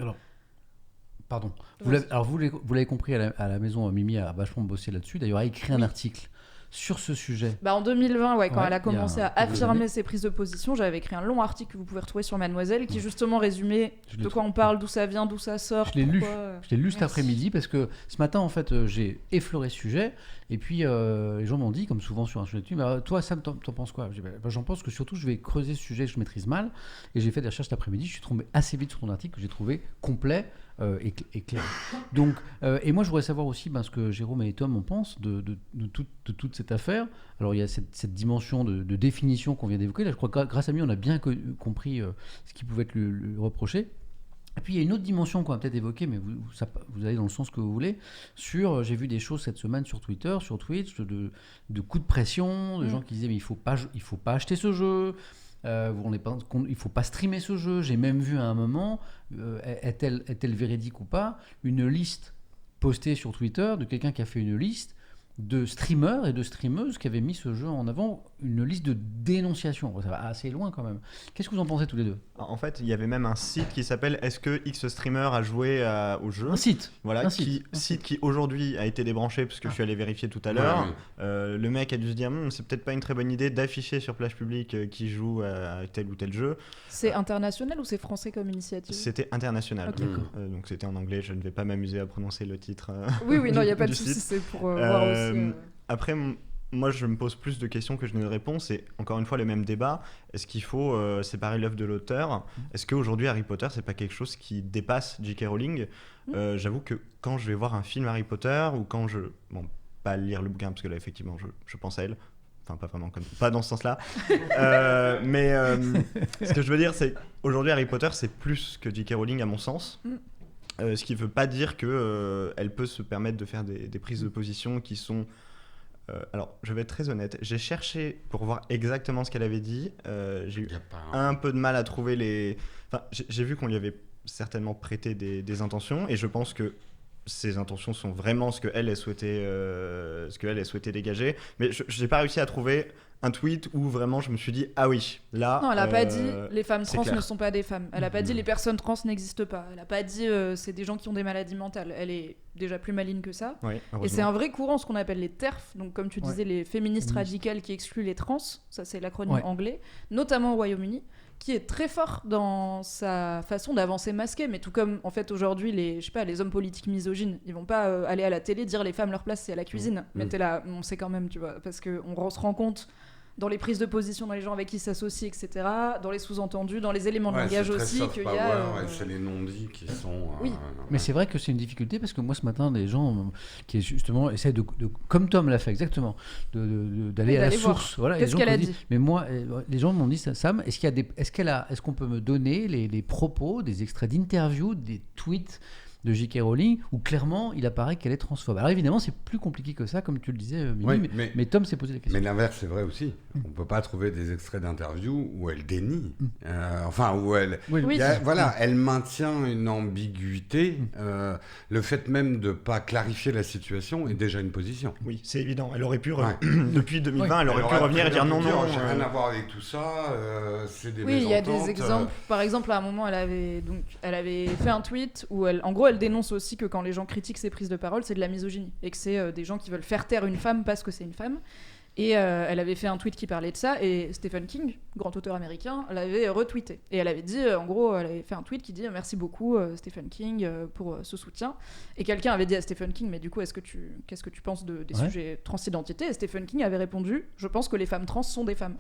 Pardon. Vous l'avez compris, à la maison, Mimi a vachement bossé là-dessus. D'ailleurs, a écrit un article sur ce sujet. En 2020, quand elle a commencé à affirmer ses prises de position, j'avais écrit un long article que vous pouvez retrouver sur Mademoiselle qui justement résumait de quoi on parle, d'où ça vient, d'où ça sort. Je l'ai lu cet après-midi parce que ce matin, en fait, j'ai effleuré ce sujet, et puis les gens m'ont dit, comme souvent sur un sujet de toi, Sam, t'en penses quoi? J'en pense que surtout, je vais creuser ce sujet que je maîtrise mal, et j'ai fait des recherches cet après-midi. Je suis tombé assez vite sur ton article que j'ai trouvé complet. Et clair. Donc, et moi je voudrais savoir aussi ce que Jérôme et Tom en pensent de toute cette affaire. Alors il y a cette dimension de définition qu'on vient d'évoquer. Là, je crois que grâce à lui on a bien compris ce qui pouvait être le reproché. Et puis il y a une autre dimension qu'on va peut-être évoquer, mais vous allez dans le sens que vous voulez. J'ai vu des choses cette semaine sur Twitter, sur Twitch, de coups de pression, de gens qui disaient mais il faut pas acheter ce jeu. Il faut pas streamer ce jeu. J'ai même vu à un moment, est-elle véridique ou pas, une liste postée sur Twitter de quelqu'un qui a fait une liste de streamers et de streameuses qui avaient mis ce jeu en avant, une liste de dénonciation. Ça va assez loin quand même. Qu'est-ce que vous en pensez tous les deux? En fait, il y avait même un site qui s'appelle Est-ce que X streamer a joué au jeu? Un site. Voilà, site qui aujourd'hui a été débranché parce que je suis allé vérifier tout à l'heure. Le mec a dû se dire c'est peut-être pas une très bonne idée d'afficher sur plage publique qui joue à tel ou tel jeu. C'est international ou c'est français comme initiative? C'était international. Okay. Donc c'était en anglais. Je ne vais pas m'amuser à prononcer le titre. Oui, non, il n'y a pas de souci. C'est pour voir aussi. Après, moi, je me pose plus de questions que je n'ai de réponses. Et encore une fois, le même débat. Est-ce qu'il faut séparer l'œuvre de l'auteur? Est-ce qu'aujourd'hui, Harry Potter, c'est pas quelque chose qui dépasse J.K. Rowling? J'avoue que quand je vais voir un film Harry Potter, ou quand je... Bon, pas lire le bouquin, parce que là, effectivement, je pense à elle. Enfin, pas vraiment pas dans ce sens-là. Mais ce que je veux dire, c'est qu'aujourd'hui, Harry Potter, c'est plus que J.K. Rowling, à mon sens. Ce qui ne veut pas dire qu'elle peut se permettre de faire des prises de position qui sont... alors, je vais être très honnête. J'ai cherché pour voir exactement ce qu'elle avait dit. J'ai eu un peu de mal à trouver les... Enfin, j'ai vu qu'on lui avait certainement prêté des intentions, et je pense que ces intentions sont vraiment ce qu'elle souhaitait dégager. Mais je n'ai pas réussi à trouver un tweet où vraiment je me suis dit ah oui, là... Non, elle n'a pas dit les femmes trans clair. ne sont pas des femmes. Elle n'a pas dit les personnes trans n'existent pas. Elle n'a pas dit c'est des gens qui ont des maladies mentales. Elle est déjà plus maligne que ça. Oui, et c'est un vrai courant, ce qu'on appelle les TERF, donc comme tu disais, les féministes radicales qui excluent les trans, ça c'est l'acronyme anglais, notamment au Royaume-Uni, qui est très fort dans sa façon d'avancer masquée, mais tout comme en fait aujourd'hui les hommes politiques misogynes, ils vont pas aller à la télé dire les femmes leur place c'est à la cuisine, mais t'es là, on sait quand même, tu vois, parce qu'on se rend compte dans les prises de position, dans les gens avec qui s'associent, etc., dans les sous-entendus, dans les éléments de langage aussi, qu'il y a... c'est les non-dits qui sont... Oui, mais c'est vrai que c'est une difficulté, parce que moi, ce matin, des gens qui justement essaient de comme Tom l'a fait exactement, d'aller à la source. Voilà, qu'est-ce qu'elle a dit ? Mais moi, les gens m'ont dit, Sam, est-ce qu'on peut me donner les propos, des extraits d'interviews, des tweets de J.K. Rowling, où clairement il apparaît qu'elle est transphobe. Alors évidemment, c'est plus compliqué que ça, comme tu le disais, Mimi, mais Tom s'est posé la question. Mais l'inverse, c'est vrai aussi. On ne peut pas trouver des extraits d'interviews où elle dénie. Où elle... elle maintient une ambiguïté. Le fait même de ne pas clarifier la situation est déjà une position. Oui, c'est évident. Elle aurait pu, depuis 2020, elle aurait pu revenir et dire non, j'ai rien à voir avec tout ça, c'est des mésententes. Oui, il y a des exemples. Par exemple, à un moment, elle avait fait un tweet où en gros, elle dénonce aussi que quand les gens critiquent ses prises de parole, c'est de la misogynie et que c'est des gens qui veulent faire taire une femme parce que c'est une femme. Et elle avait fait un tweet qui parlait de ça, et Stephen King, grand auteur américain, l'avait retweeté. Et elle avait dit, elle avait fait un tweet qui dit « Merci beaucoup Stephen King pour ce soutien ». Et quelqu'un avait dit à Stephen King « Mais du coup, qu'est-ce que tu penses des sujets transidentité ?» Et Stephen King avait répondu « Je pense que les femmes trans sont des femmes ».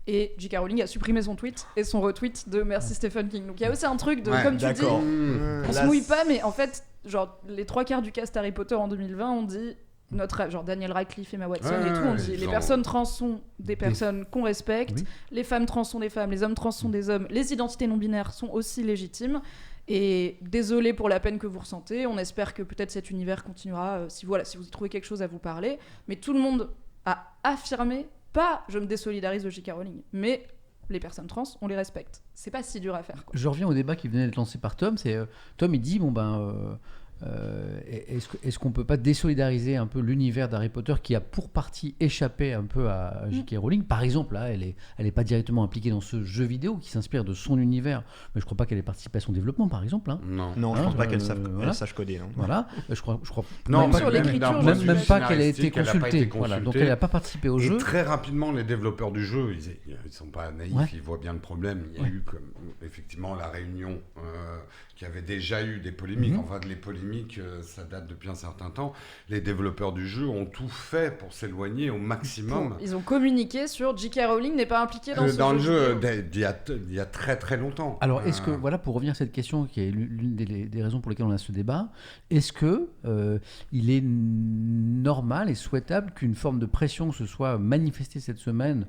Et J.K. Rowling a supprimé son tweet et son retweet de merci Stephen King. Donc il y a aussi un truc de, comme tu dis, on se mouille pas, mais en fait, genre, les 3/4 du cast Harry Potter en 2020 ont dit, genre Daniel Radcliffe, Emma Watson et tout, on dit les personnes trans sont des personnes qu'on respecte, les femmes trans sont des femmes, les hommes trans sont des hommes, les identités non binaires sont aussi légitimes. Et désolé pour la peine que vous ressentez, on espère que peut-être cet univers continuera, si vous y trouvez quelque chose à vous parler. Mais tout le monde a affirmé, pas je me désolidarise de J.K. Rowling, mais les personnes trans, on les respecte. C'est pas si dur à faire, quoi. Je reviens au débat qui venait d'être lancé par Tom. Tom, il dit est-ce qu'on peut pas désolidariser un peu l'univers d'Harry Potter qui a pour partie échappé un peu à J.K. Rowling. Par exemple, là, elle est pas directement impliquée dans ce jeu vidéo qui s'inspire de son univers, mais je crois pas qu'elle ait participé à son développement, par exemple. Non, je pense pas qu'elle sache coder. Non. Voilà, je crois non, même sur l'écriture, même pas qu'elle ait été consultée. Voilà, donc elle n'a pas participé au jeu. Très rapidement, les développeurs du jeu, ils sont pas naïfs, ils voient bien le problème. Il y a eu effectivement la réunion qui avait déjà eu des polémiques. Enfin, les polémiques, ça date depuis un certain temps. Les développeurs du jeu ont tout fait pour s'éloigner au maximum. Ils ont communiqué sur J.K. Rowling n'est pas impliquée dans le jeu d'il y a très très longtemps. Alors, est-ce que, voilà, pour revenir à cette question qui est l'une des raisons pour lesquelles on a ce débat, est-ce que il est normal et souhaitable qu'une forme de pression se soit manifestée cette semaine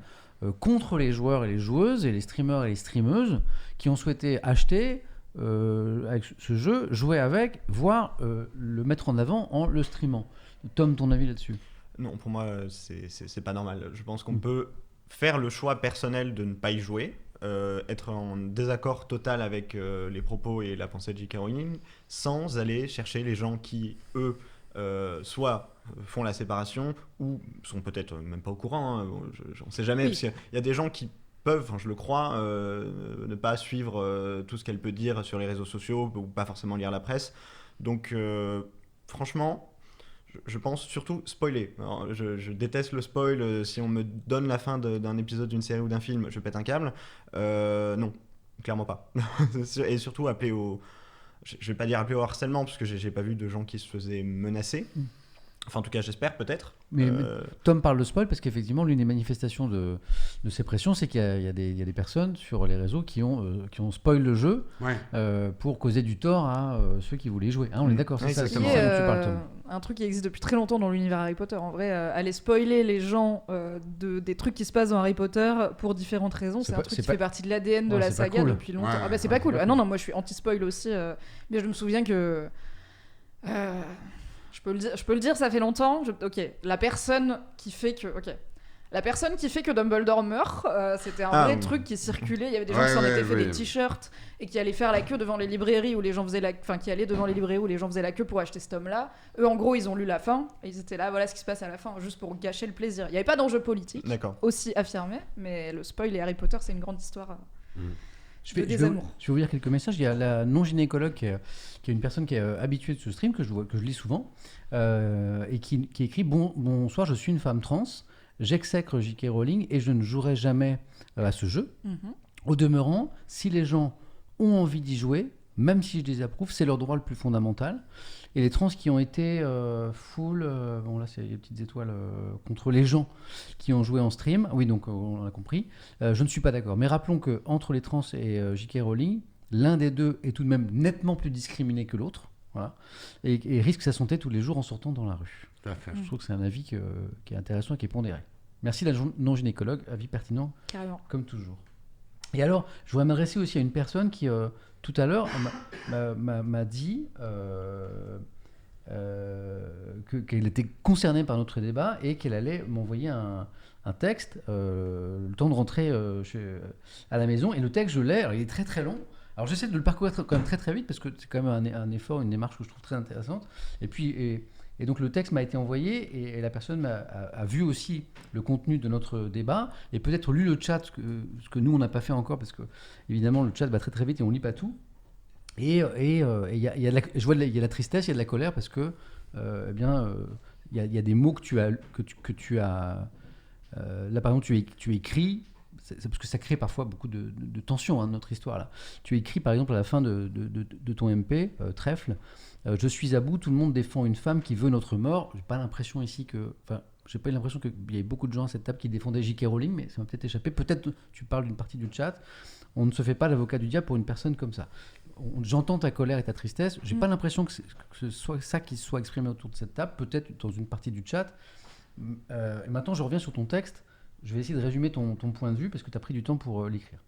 contre les joueurs et les joueuses et les streamers et les streameuses qui ont souhaité acheter avec ce jeu, jouer avec, voire le mettre en avant en le streamant. Tom, ton avis là-dessus ? Non, pour moi, c'est pas normal. Je pense qu'on peut faire le choix personnel de ne pas y jouer, être en désaccord total avec les propos et la pensée de J.K. Rowling, sans aller chercher les gens qui, eux, soit font la séparation ou sont peut-être même pas au courant, j'en sais jamais, parce qu'il y a des gens qui peuvent, je le crois, ne pas suivre tout ce qu'elle peut dire sur les réseaux sociaux ou pas forcément lire la presse. Donc, franchement, je pense surtout spoiler. Alors, je déteste le spoil. Si on me donne la fin d'un épisode d'une série ou d'un film, je pète un câble. Non, clairement pas. Et surtout, appeler au... Je vais pas dire appeler au harcèlement, parce que j'ai pas vu de gens qui se faisaient menacer. Enfin, en tout cas, j'espère peut-être. Mais Tom parle de spoil parce qu'effectivement, l'une des manifestations de ces pressions, c'est qu'il y a des personnes sur les réseaux qui ont spoil le jeu pour causer du tort à ceux qui voulaient jouer. Hein, on est d'accord, c'est ça dont tu parles, Tom. Un truc qui existe depuis très longtemps dans l'univers Harry Potter. En vrai, aller spoiler les gens des trucs qui se passent dans Harry Potter pour différentes raisons, c'est un truc qui fait partie de l'ADN de la saga depuis longtemps. Ah bah c'est pas cool. Ah non, moi je suis anti-spoil aussi. Mais je me souviens que... Je peux le dire, ça fait longtemps. La personne qui fait que Dumbledore meurt, c'était un vrai truc qui circulait. Il y avait des gens qui s'en étaient fait des t-shirts et qui allaient faire la queue devant les librairies où les gens faisaient qui allaient devant les librairies où les gens faisaient la queue pour acheter cet homme-là. Eux, en gros, ils ont lu la fin et ils étaient là. Voilà ce qui se passe à la fin, juste pour gâcher le plaisir. Il n'y avait pas d'enjeu politique aussi affirmé, mais le spoil et Harry Potter, c'est une grande histoire. Je vais vous lire quelques messages. Il y a la non-gynécologue qui est une personne qui est habituée de ce stream, que je lis souvent, et qui écrit « Bonsoir, je suis une femme trans, j'exècre J.K. Rowling et je ne jouerai jamais à ce jeu. Au demeurant, si les gens ont envie d'y jouer, même si je désapprouve, c'est leur droit le plus fondamental. Et les trans qui ont été full, bon là c'est les petites étoiles contre les gens qui ont joué en stream, oui donc on l'a compris, je ne suis pas d'accord. Mais rappelons qu'entre les trans et J.K. Rowling, l'un des deux est tout de même nettement plus discriminé que l'autre, voilà, et risque sa santé tous les jours en sortant dans la rue. Tout à fait. Je trouve que c'est un avis qui est intéressant et qui est pondéré. Merci la non-gynécologue, avis pertinent, comme toujours. Et alors, je voudrais m'adresser aussi à une personne qui, tout à l'heure, m'a dit qu'elle était concernée par notre débat et qu'elle allait m'envoyer un texte le temps de rentrer à la maison. Et le texte, je l'ai, alors il est très très long. Alors j'essaie de le parcourir quand même très très vite parce que c'est quand même un effort, une démarche que je trouve très intéressante. Et donc le texte m'a été envoyé et la personne a vu aussi le contenu de notre débat et peut-être lu le chat, ce que nous on n'a pas fait encore parce que évidemment le chat va très très vite et on lit pas tout. Et je vois il y a la tristesse, il y a de la colère parce que il y a des mots que tu as là par exemple tu écris. C'est parce que ça crée parfois beaucoup de tension, notre histoire là. Tu écris par exemple à la fin de ton MP, Trèfle, je suis à bout, tout le monde défend une femme qui veut notre mort. J'ai pas l'impression ici j'ai pas eu l'impression qu'il y avait beaucoup de gens à cette table qui défendaient J.K. Rowling, mais ça m'a peut-être échappé. Peut-être tu parles d'une partie du chat. On ne se fait pas l'avocat du diable pour une personne comme ça. J'entends ta colère et ta tristesse. J'ai pas l'impression que ce soit ça qui soit exprimé autour de cette table. Peut-être dans une partie du chat. Et maintenant, je reviens sur ton texte. Je vais essayer de résumer ton point de vue parce que tu as pris du temps pour l'écrire.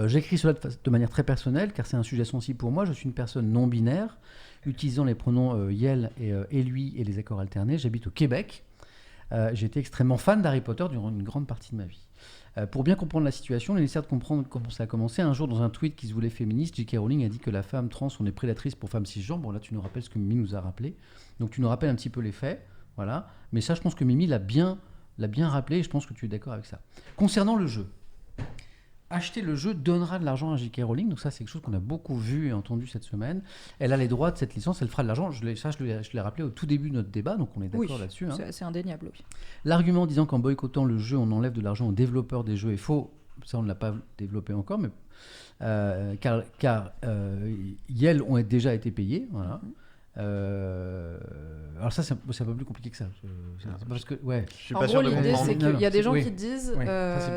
J'écris cela de manière très personnelle car c'est un sujet sensible pour moi. Je suis une personne non binaire utilisant les pronoms Yel et lui et les accords alternés. J'habite au Québec. J'ai été extrêmement fan d'Harry Potter durant une grande partie de ma vie. Pour bien comprendre la situation, il est nécessaire de comprendre comment ça a commencé. Un jour, dans un tweet qui se voulait féministe, J.K. Rowling a dit que la femme trans, on est prédatrice pour femmes cisgenres. Bon, là, tu nous rappelles ce que Mimi nous a rappelé. Donc, tu nous rappelles un petit peu les faits. Voilà. Mais ça, je pense que Mimi l'a bien rappelé et je pense que tu es d'accord avec ça. Concernant le jeu, acheter le jeu donnera de l'argent à J.K. Rowling, donc ça c'est quelque chose qu'on a beaucoup vu et entendu cette semaine. Elle a les droits de cette licence, elle fera de l'argent, je l'ai rappelé au tout début de notre débat, donc on est d'accord là-dessus. C'est indéniable, oui. L'argument disant qu'en boycottant le jeu, on enlève de l'argent aux développeurs des jeux est faux, ça on ne l'a pas développé encore, mais car Yel ont déjà été payés, voilà. Alors ça c'est un peu plus compliqué que ça. Parce que, je suis pas sûr de comprendre. En gros, l'idée c'est qu'il y a des gens qui disent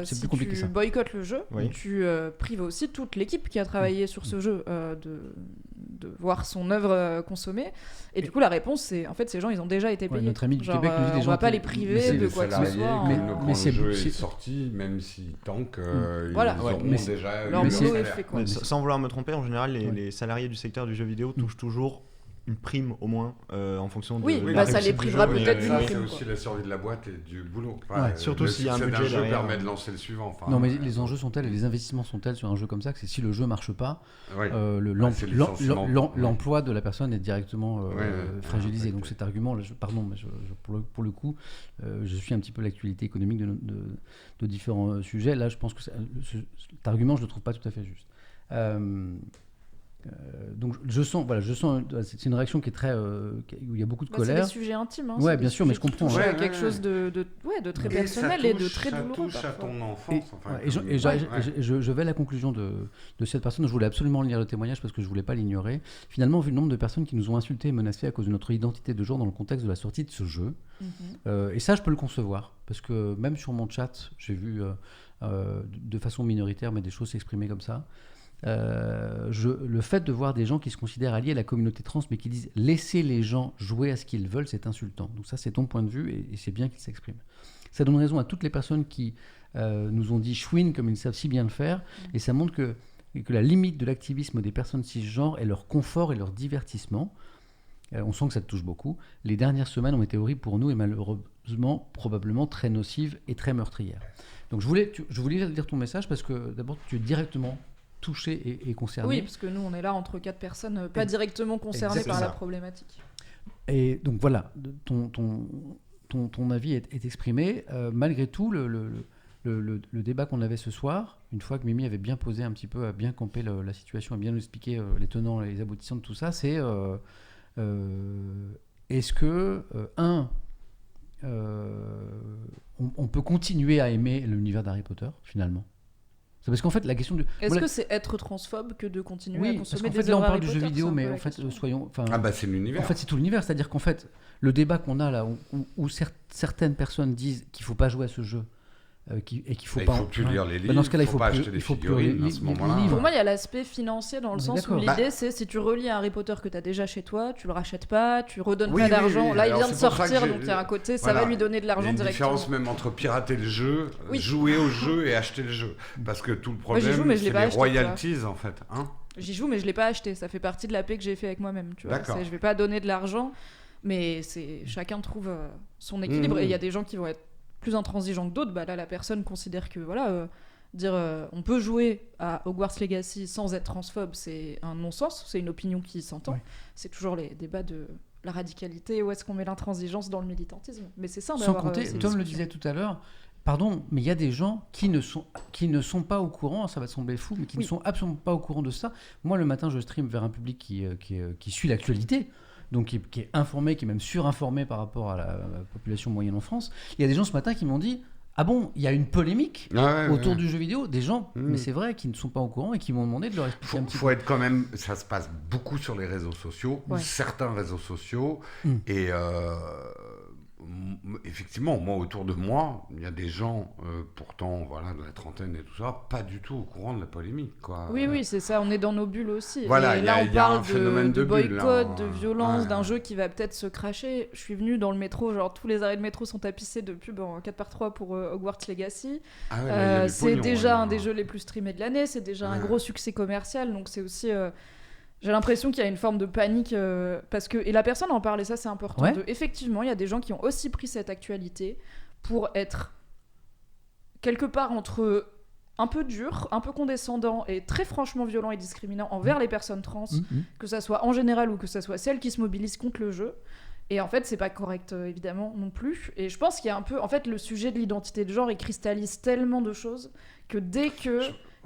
si tu boycottes le jeu, tu prives aussi toute l'équipe qui a travaillé sur ce jeu de voir son œuvre consommée. Et du coup la réponse c'est en fait ces gens ils ont déjà été payés. Notre ami du Québec nous dit des gens on va pas les priver de quoi que ce soit. Mais le jeu est sorti, même si tant que ils auront déjà leur boulot est fait. Sans vouloir me tromper, en général les salariés du secteur du jeu vidéo touchent toujours une prime au moins en fonction de ça les privera peut-être d'une prime. C'est aussi la survie de la boîte et du boulot. Surtout s'il y a un budget jeu permet de lancer le suivant. Non mais les enjeux sont tels et les investissements sont tels sur un jeu comme ça que si le jeu marche pas, l'emploi de la personne est directement fragilisé. Donc cet argument, pour le coup, je suis un petit peu l'actualité économique de différents sujets. Là, je pense que cet argument, je le trouve pas tout à fait juste. Donc je sens, c'est une réaction qui est très, où il y a beaucoup de colère. C'est des sujets intimes. Hein, ouais, bien sûr, mais je comprends. Quelque chose de très personnel et de très douloureux. Ça touche à ton enfance. Je vais à la conclusion de cette personne. Je voulais absolument lire le témoignage parce que je voulais pas l'ignorer. Finalement, vu le nombre de personnes qui nous ont insultés et menacés à cause de notre identité de genre dans le contexte de la sortie de ce jeu, et ça, je peux le concevoir parce que même sur mon chat, j'ai vu de façon minoritaire, mais des choses s'exprimer comme ça. Le fait de voir des gens qui se considèrent alliés à la communauté trans mais qui disent laisser les gens jouer à ce qu'ils veulent, c'est insultant. Donc ça, c'est ton point de vue et c'est bien qu'ils s'expriment. Ça donne raison à toutes les personnes qui nous ont dit chouine comme ils savent si bien le faire, et ça montre que la limite de l'activisme des personnes cisgenres est leur confort et leur divertissement. On sent que ça te touche beaucoup. Les dernières semaines ont été horribles pour nous et malheureusement probablement très nocives et très meurtrières. Donc je voulais lire ton message parce que d'abord tu es directement touché et concerné. Oui, parce que nous, on est là entre 4 personnes pas directement concernées par la problématique. Et donc voilà, ton avis est exprimé. Malgré tout, le débat qu'on avait ce soir, une fois que Mimi avait bien posé un petit peu, a bien campé la situation, a bien expliqué les tenants et les aboutissants de tout ça, c'est est-ce que, on peut continuer à aimer l'univers d'Harry Potter, finalement ? C'est parce qu'en fait, la question de... Est-ce que c'est être transphobe que de continuer à consommer des œuvres Harry Potter ? Là, on parle du jeu vidéo, mais en fait, soyons... c'est l'univers. En fait, c'est tout l'univers. C'est-à-dire qu'en fait, le débat qu'on a là, où certaines personnes disent qu'il ne faut pas jouer à ce jeu, et qu'il faut pas... Il faut plus lire les livres, dans ce cas-là, il faut pas plus, acheter des faut plus figurines à ce moment-là. Pour moi, il y a l'aspect financier dans le sens où l'idée, c'est si tu relis un Harry Potter que tu as déjà chez toi, tu le rachètes pas, tu redonnes pas d'argent. Là, il vient de sortir, donc il y a un côté, ça va lui donner de l'argent directement. Il y a une différence même entre pirater le jeu, jouer au jeu et acheter le jeu. Parce que tout le problème, c'est les royalties, en fait. J'y joue, mais je l'ai pas acheté. Ça fait partie de la paix que j'ai fait avec moi-même. Tu vois. Je vais pas donner de l'argent, mais chacun trouve son équilibre. Et il y a des gens qui vont être plus intransigeants que d'autres. Là, la personne considère que on peut jouer à Hogwarts Legacy sans être transphobe, c'est un non-sens, c'est une opinion qui s'entend. C'est toujours les débats de la radicalité, où est-ce qu'on met l'intransigeance dans le militantisme. Mais c'est ça d'avoir... Sans compter, Tom le disait tout à l'heure, pardon, mais il y a des gens qui ne sont pas au courant, ça va te sembler fou, mais qui ne sont absolument pas au courant de ça. Moi, le matin, je stream vers un public qui suit l'actualité, donc qui est informé, qui est même surinformé par rapport à la population moyenne en France. Il y a des gens ce matin qui m'ont dit « Ah bon, il y a une polémique autour du jeu vidéo ?» Des gens, mais c'est vrai, qui ne sont pas au courant et qui m'ont demandé de leur expliquer un petit peu. Faut être quand même... Ça se passe beaucoup sur les réseaux sociaux, certains réseaux sociaux, et... effectivement, moi, autour de moi, il y a des gens, pourtant, de la trentaine et tout ça, pas du tout au courant de la polémique, quoi. Oui, c'est ça, on est dans nos bulles aussi. Voilà, et là, on parle de boycott, bulle, de violence, d'un jeu qui va peut-être se cracher. Je suis venue dans le métro, tous les arrêts de métro sont tapissés de pubs en 4x3 pour Hogwarts Legacy. C'est déjà un des jeux les plus streamés de l'année, c'est déjà un gros succès commercial, donc c'est aussi... J'ai l'impression qu'il y a une forme de panique parce que, et la personne en parle, et ça c'est important, effectivement il y a des gens qui ont aussi pris cette actualité pour être quelque part entre un peu dur, un peu condescendant et très franchement violent et discriminant envers les personnes trans, que ça soit en général ou que ça soit celles qui se mobilisent contre le jeu. Et en fait, c'est pas correct, évidemment, non plus. Et je pense qu'il y a un peu... En fait, le sujet de l'identité de genre, il cristallise tellement de choses que dès que...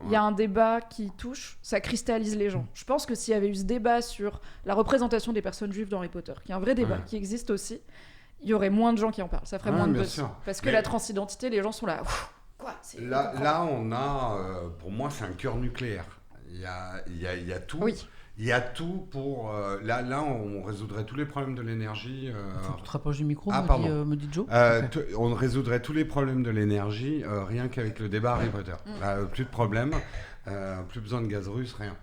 Il y a un débat qui touche, ça cristallise les gens. Je pense que s'il y avait eu ce débat sur la représentation des personnes juives dans Harry Potter, qui est un vrai débat, qui existe aussi, il y aurait moins de gens qui en parlent. Ça ferait moins de buzz. Parce que la transidentité, les gens sont là... Quoi, là, on a... pour moi, c'est un cœur nucléaire. Il y a tout. Oui. Il y a tout pour... là, on résoudrait tous les problèmes de l'énergie. Faut que tu te rapproches du micro, me dit Joe. On résoudrait tous les problèmes de l'énergie rien qu'avec le débat Harry Potter. Plus de problème, plus besoin de gaz russe, rien.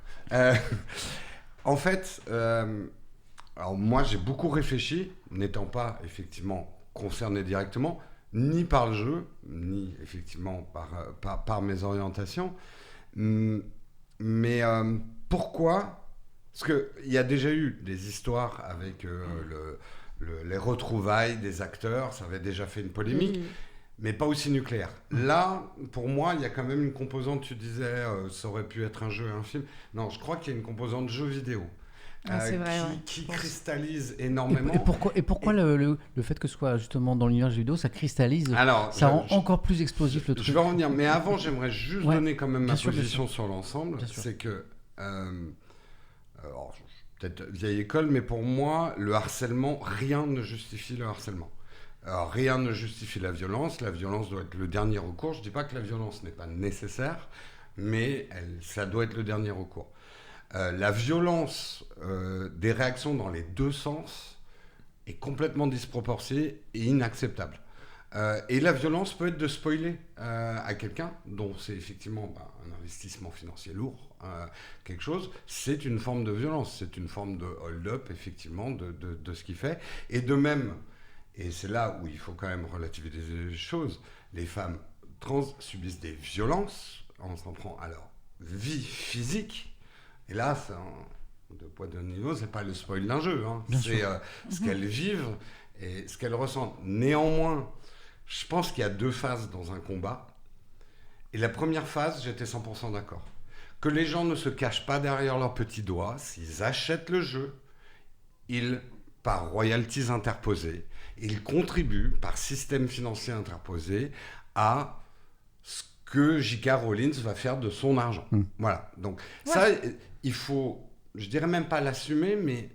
En fait, alors moi, j'ai beaucoup réfléchi, n'étant pas effectivement concerné directement, ni par le jeu, ni effectivement par mes orientations. Mais pourquoi ? Parce qu'il y a déjà eu des histoires avec les retrouvailles des acteurs, ça avait déjà fait une polémique, mais pas aussi nucléaire. Là, pour moi, il y a quand même une composante, tu disais, ça aurait pu être un jeu et un film. Non, je crois qu'il y a une composante jeu vidéo. C'est vrai, qui cristallise énormément. Et pourquoi le fait que ce soit justement dans l'univers du jeu vidéo, ça cristallise, ça rend encore plus explosif le truc. Je vais en revenir, mais avant, j'aimerais juste donner quand même ma position sur l'ensemble. C'est que... alors, peut-être vieille école, mais pour moi, le harcèlement, rien ne justifie le harcèlement. Alors, rien ne justifie la violence doit être le dernier recours. Je ne dis pas que la violence n'est pas nécessaire, mais ça doit être le dernier recours. La violence des réactions dans les deux sens est complètement disproportionnée et inacceptable. Et la violence peut être de spoiler à quelqu'un dont c'est effectivement un investissement financier lourd, quelque chose, c'est une forme de violence, c'est une forme de hold-up effectivement de ce qu'il fait. Et de même, et c'est là où il faut quand même relativiser les choses, les femmes trans subissent des violences, on s'en prend à leur vie physique, et là, de poids de niveau, c'est pas le spoil d'un jeu, hein. C'est ce qu'elles vivent et ce qu'elles ressentent. Néanmoins, je pense qu'il y a deux phases dans un combat. Et la première phase, j'étais 100% d'accord. Que les gens ne se cachent pas derrière leurs petits doigts. S'ils achètent le jeu, par royalties interposées, ils contribuent par système financier interposé à ce que J.K. Rowling va faire de son argent. Voilà. Donc ça, il faut, je dirais même pas l'assumer, mais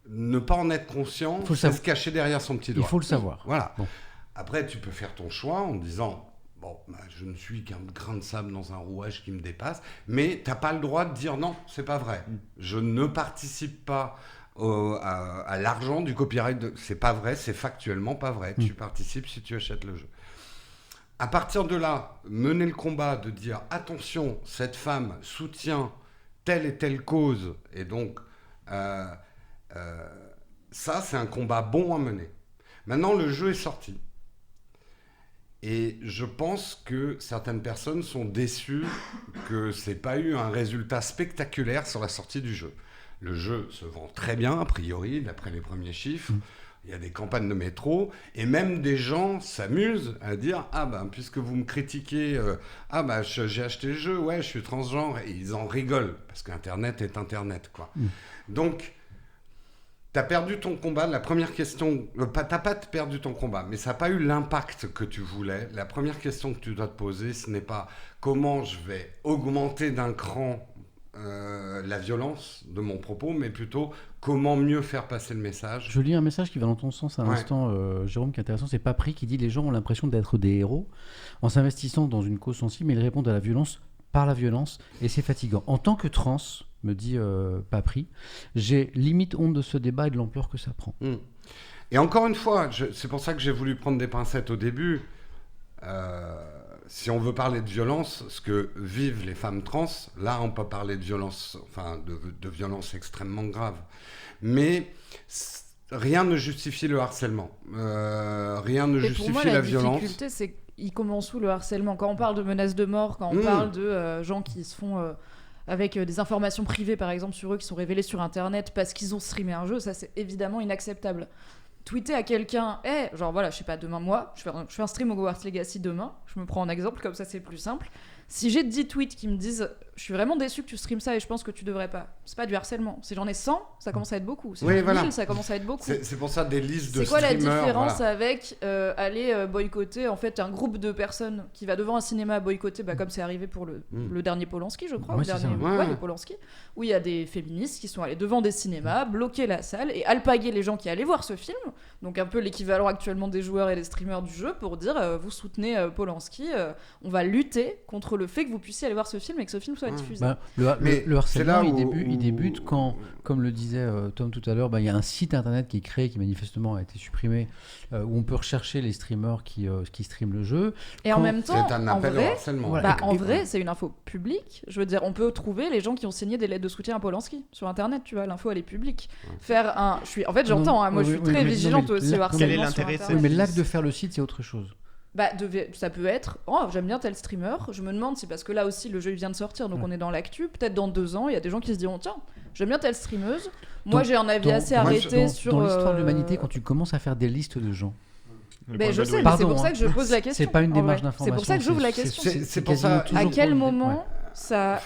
ne pas en être conscient, c'est se cacher derrière son petit doigt. Il faut le savoir. Voilà. Bon. Après, tu peux faire ton choix en disant je ne suis qu'un grain de sable dans un rouage qui me dépasse, mais tu n'as pas le droit de dire non, c'est pas vrai. Je ne participe pas à l'argent du copyright. C'est pas vrai, c'est factuellement pas vrai. Tu participes si tu achètes le jeu. À partir de là, mener le combat de dire attention, cette femme soutient telle et telle cause, et donc ça, c'est un combat bon à mener. Maintenant, le jeu est sorti. Et je pense que certaines personnes sont déçues que c'est pas eu un résultat spectaculaire sur la sortie du jeu. Le jeu se vend très bien, a priori, d'après les premiers chiffres. Il y a des campagnes de métro, et même des gens s'amusent à dire puisque vous me critiquez, j'ai acheté le jeu, ouais, je suis transgenre, et ils en rigolent, parce qu'Internet est Internet, quoi. Donc, t'as perdu ton combat. La première question, t'as pas perdu ton combat, mais ça n'a pas eu l'impact que tu voulais. La première question que tu dois te poser, ce n'est pas comment je vais augmenter d'un cran la violence de mon propos, mais plutôt comment mieux faire passer le message. Je lis un message qui va dans ton sens à l'instant, Jérôme, qui est intéressant. C'est Papri qui dit: les gens ont l'impression d'être des héros en s'investissant dans une cause sensible, mais ils répondent à la violence par la violence, et c'est fatigant. En tant que trans, me dit Papri, j'ai limite honte de ce débat et de l'ampleur que ça prend. Et encore une fois, c'est pour ça que j'ai voulu prendre des pincettes au début. Si on veut parler de violence, ce que vivent les femmes trans, là on peut parler de violence, de violence extrêmement grave. Mais rien ne justifie le harcèlement. Rien ne justifie la violence. La difficulté, c'est qu'il commence où le harcèlement ? Quand on parle de menaces de mort, quand on parle de gens qui se font... avec des informations privées, par exemple, sur eux qui sont révélées sur Internet parce qu'ils ont streamé un jeu, ça c'est évidemment inacceptable. Tweeter à quelqu'un, je sais pas, demain, moi, je fais un stream au Hogwarts Legacy demain, je me prends en exemple, comme ça c'est plus simple. Si j'ai 10 tweets qui me disent « je suis vraiment déçu que tu streames ça et je pense que tu devrais pas », c'est pas du harcèlement. Si j'en ai 100, ça commence à être beaucoup. Si j'en ai 1000, ça commence à être beaucoup. C'est pour ça des listes de streamers. C'est quoi streamers, la différence avec aller boycotter en fait un groupe de personnes qui va devant un cinéma boycotter, comme c'est arrivé pour le dernier Polanski, je crois, le Polanski, où il y a des féministes qui sont allés devant des cinémas, bloquer la salle et alpaguer les gens qui allaient voir ce film, donc un peu l'équivalent actuellement des joueurs et des streamers du jeu, pour dire vous soutenez Polanski, on va lutter contre le fait que vous puissiez aller voir ce film et que ce film soit diffusé. Le harcèlement, il débute quand, comme le disait Tom tout à l'heure, il y a un site internet qui est créé, qui manifestement a été supprimé, où on peut rechercher les streamers qui streament le jeu. Et en même temps, c'est un appel au harcèlement. En vrai, c'est une info publique. Je veux dire, on peut trouver les gens qui ont signé des lettres de soutien à Polanski sur Internet, tu vois, l'info elle est publique. En fait, j'entends, moi je suis très vigilante aussi au harcèlement. Quel est l'intérêt ? Mais l'acte de faire le site, c'est autre chose. Ça peut être j'aime bien tel streamer, je me demande, c'est parce que là aussi le jeu il vient de sortir, donc on est dans l'actu, peut-être dans 2 ans il y a des gens qui se diront tiens, j'aime bien telle streameuse, moi j'ai un avis assez arrêté sur dans l'histoire de l'humanité, quand tu commences à faire des listes de gens, je sais, mais c'est pour ça que je pose la question. C'est pas une démarche d'information, c'est pour ça que j'ouvre la question. C'est pour ça, à quel moment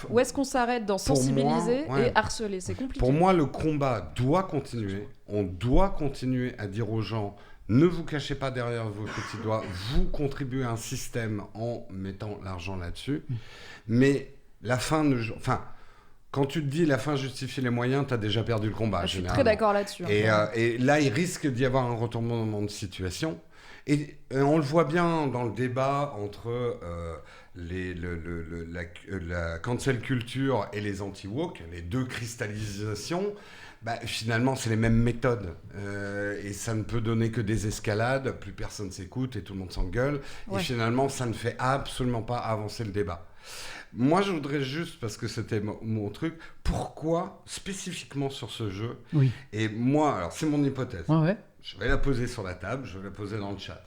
où est-ce qu'on s'arrête dans sensibiliser et harceler, c'est compliqué. Pour moi le combat doit continuer, on doit continuer à dire aux gens: ne vous cachez pas derrière vos petits doigts, vous contribuez à un système en mettant l'argent là-dessus. Mais la fin quand tu te dis la fin justifie les moyens, tu as déjà perdu le combat. Je suis très d'accord là-dessus. Et là, il risque d'y avoir un retournement de situation. Et on le voit bien dans le débat entre la cancel culture et les anti-woke, les deux cristallisations. Finalement, c'est les mêmes méthodes. Et ça ne peut donner que des escalades, plus personne s'écoute et tout le monde s'engueule. Ouais. Et finalement, ça ne fait absolument pas avancer le débat. Moi, je voudrais juste, parce que c'était mon truc, pourquoi spécifiquement sur ce jeu ? Oui. Et moi, alors c'est mon hypothèse. Ouais. Je vais la poser sur la table, je vais la poser dans le chat.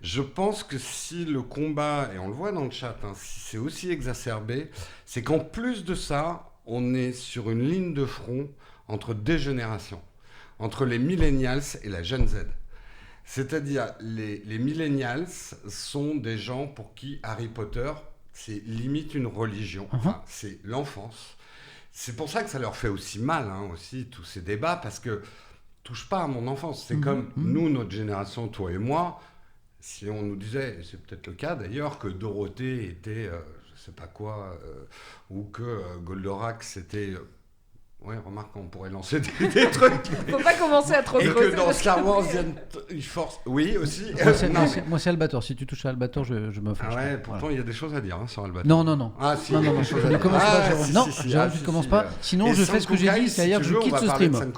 Je pense que si le combat, et on le voit dans le chat, si c'est aussi exacerbé, c'est qu'en plus de ça, on est sur une ligne de front entre deux générations, entre les millennials et la Gen Z. C'est-à-dire, les millennials sont des gens pour qui Harry Potter, c'est limite une religion. Enfin, c'est l'enfance. C'est pour ça que ça leur fait aussi mal, aussi, tous ces débats, parce que touche pas à mon enfance. C'est comme nous, notre génération, toi et moi, si on nous disait, et c'est peut-être le cas d'ailleurs, que Dorothée était, je sais pas quoi, ou que Goldorak c'était... Ouais, remarque, on pourrait lancer des trucs. Faut pas commencer à trop creuser. Et que dans Star Wars, il y a une force. Oui, aussi. Moi, c'est Albator. Si tu touches à Albator, je me fâche. Ah ouais, pourtant, il y a des choses à dire sur Albator. Non. Ah, si, non, ne commence pas, Jérôme. Non, Jérôme, tu ne commences pas. Sinon, je fais ce que j'ai dit, c'est-à-dire que je quitte ce stream.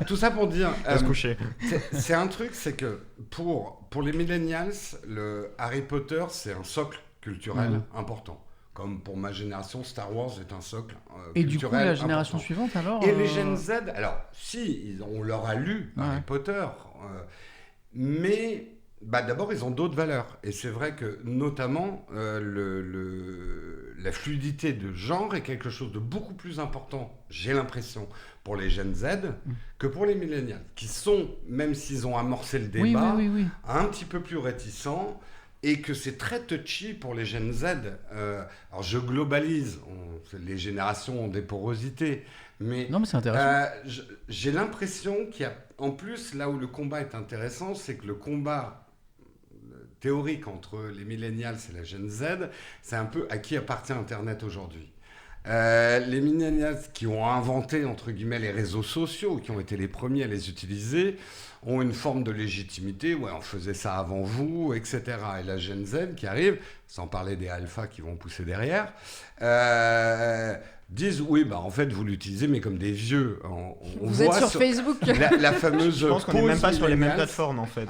Tout ça pour dire. Se coucher. C'est un truc, c'est que pour les millennials, le Harry Potter, c'est un socle culturel important. Comme pour ma génération, Star Wars est un socle culturel. Et du coup, la génération suivante, alors Et les Gen Z, alors, si, on leur a lu Harry Potter, mais d'abord, ils ont d'autres valeurs. Et c'est vrai que, notamment, la fluidité de genre est quelque chose de beaucoup plus important, j'ai l'impression, pour les Gen Z que pour les millennials, qui sont, même s'ils ont amorcé le débat, un petit peu plus réticents. Et que c'est très touchy pour les Gen Z. Alors je globalise, les générations ont des porosités, mais c'est intéressant. J'ai l'impression qu'il y a, en plus, là où le combat est intéressant, c'est que le combat théorique entre les millennials et la Gen Z, c'est un peu à qui appartient Internet aujourd'hui. Les millennials qui ont inventé, entre guillemets, les réseaux sociaux, qui ont été les premiers à les utiliser, ont une forme de légitimité, on faisait ça avant vous, etc. Et la Gen Z qui arrive, sans parler des alphas qui vont pousser derrière, disent en fait vous l'utilisez mais comme des vieux. Vous êtes sur Facebook. La fameuse. Je pense qu'on n'est même pas sur les mêmes plateformes en fait.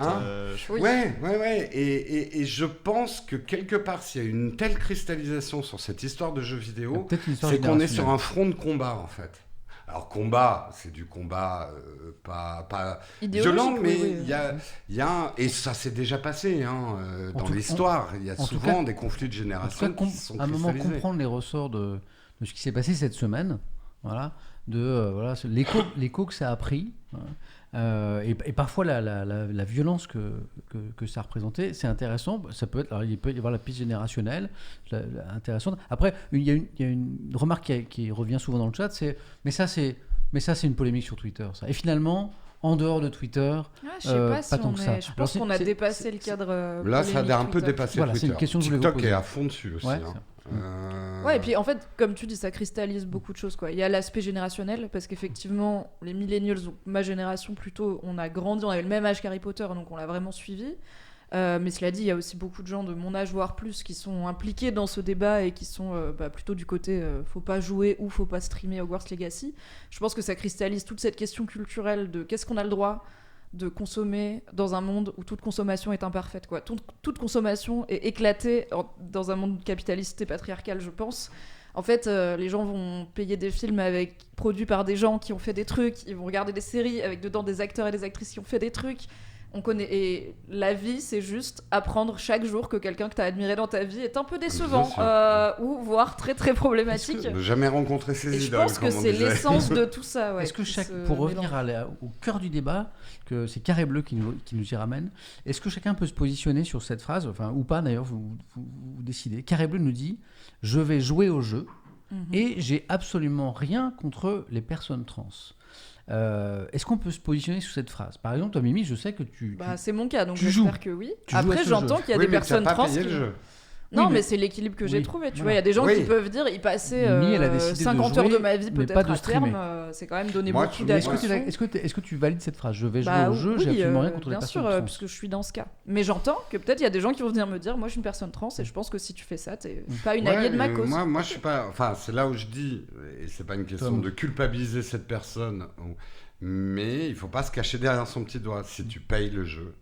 Ouais. Et je pense que quelque part s'il y a une telle cristallisation sur cette histoire de jeux vidéo, c'est qu'on est sur un front de combat en fait. Alors combat, c'est du combat pas violent, mais il y a et ça s'est déjà passé dans l'histoire. Il y a souvent des conflits de génération qui sont cristallisés. À un moment, comprendre les ressorts de ce qui s'est passé cette semaine, l'écho que ça a pris, et parfois la violence que ça représentait, c'est intéressant. Ça peut être, alors il peut y avoir la piste générationnelle, intéressante. Après, il y a une remarque qui revient souvent dans le chat, mais ça c'est une polémique sur Twitter, ça. Et finalement, en dehors de Twitter, je sais pas si tant que ça. Je pense qu'on a dépassé le cadre. Là, ça a un peu dépassé Twitter. C'est une question que je voulais vous TikTok poser. est à fond dessus aussi. Ouais, et puis en fait, comme tu dis, ça cristallise beaucoup de choses, quoi. Il y a l'aspect générationnel, parce qu'effectivement, les millennials, donc ma génération plutôt, on a grandi, on avait le même âge qu'Harry Potter, donc on l'a vraiment suivi. Mais cela dit, il y a aussi beaucoup de gens de mon âge, voire plus, qui sont impliqués dans ce débat et qui sont plutôt du côté faut pas jouer ou faut pas streamer Hogwarts Legacy. Je pense que ça cristallise toute cette question culturelle de qu'est-ce qu'on a le droit de consommer dans un monde où toute consommation est imparfaite, quoi. Toute consommation est éclatée dans un monde capitaliste et patriarcal, je pense. En fait, les gens vont payer des films produits par des gens qui ont fait des trucs, ils vont regarder des séries avec dedans des acteurs et des actrices qui ont fait des trucs. Et la vie, c'est juste apprendre chaque jour que quelqu'un que tu as admiré dans ta vie est un peu décevant ou voire très très problématique. Ne jamais rencontrer ses idoles. Je pense que c'est l'essence de tout ça. Ouais, est-ce que pour revenir au cœur du débat, que c'est Carré Bleu qui nous y ramène, est-ce que chacun peut se positionner sur cette phrase, ou pas d'ailleurs, vous décidez. Carré Bleu nous dit « Je vais jouer au jeu et j'ai absolument rien contre les personnes trans ». Est-ce qu'on peut se positionner sur cette phrase? Par exemple, toi Mimi, je sais que tu c'est mon cas, donc j'espère que oui. Après, j'entends qu'il y a des personnes trans qui... Non, mais c'est l'équilibre que j'ai trouvé. Tu vois, il y a des gens qui peuvent dire, y passer 50 heures de ma vie peut-être à terme, c'est quand même donner beaucoup d'attention. Est-ce que tu valides cette phrase? Je vais jouer au jeu, j'ai absolument rien contre les personnes trans. Bien sûr, puisque je suis dans ce cas. Mais j'entends que peut-être il y a des gens qui vont venir me dire, moi je suis une personne trans et je pense que si tu fais ça, t'es pas une alliée de ma cause. Moi je suis pas... Enfin, c'est là où je dis, et c'est pas une question de culpabiliser cette personne, mais il faut pas se cacher derrière son petit doigt. Si tu payes le jeu,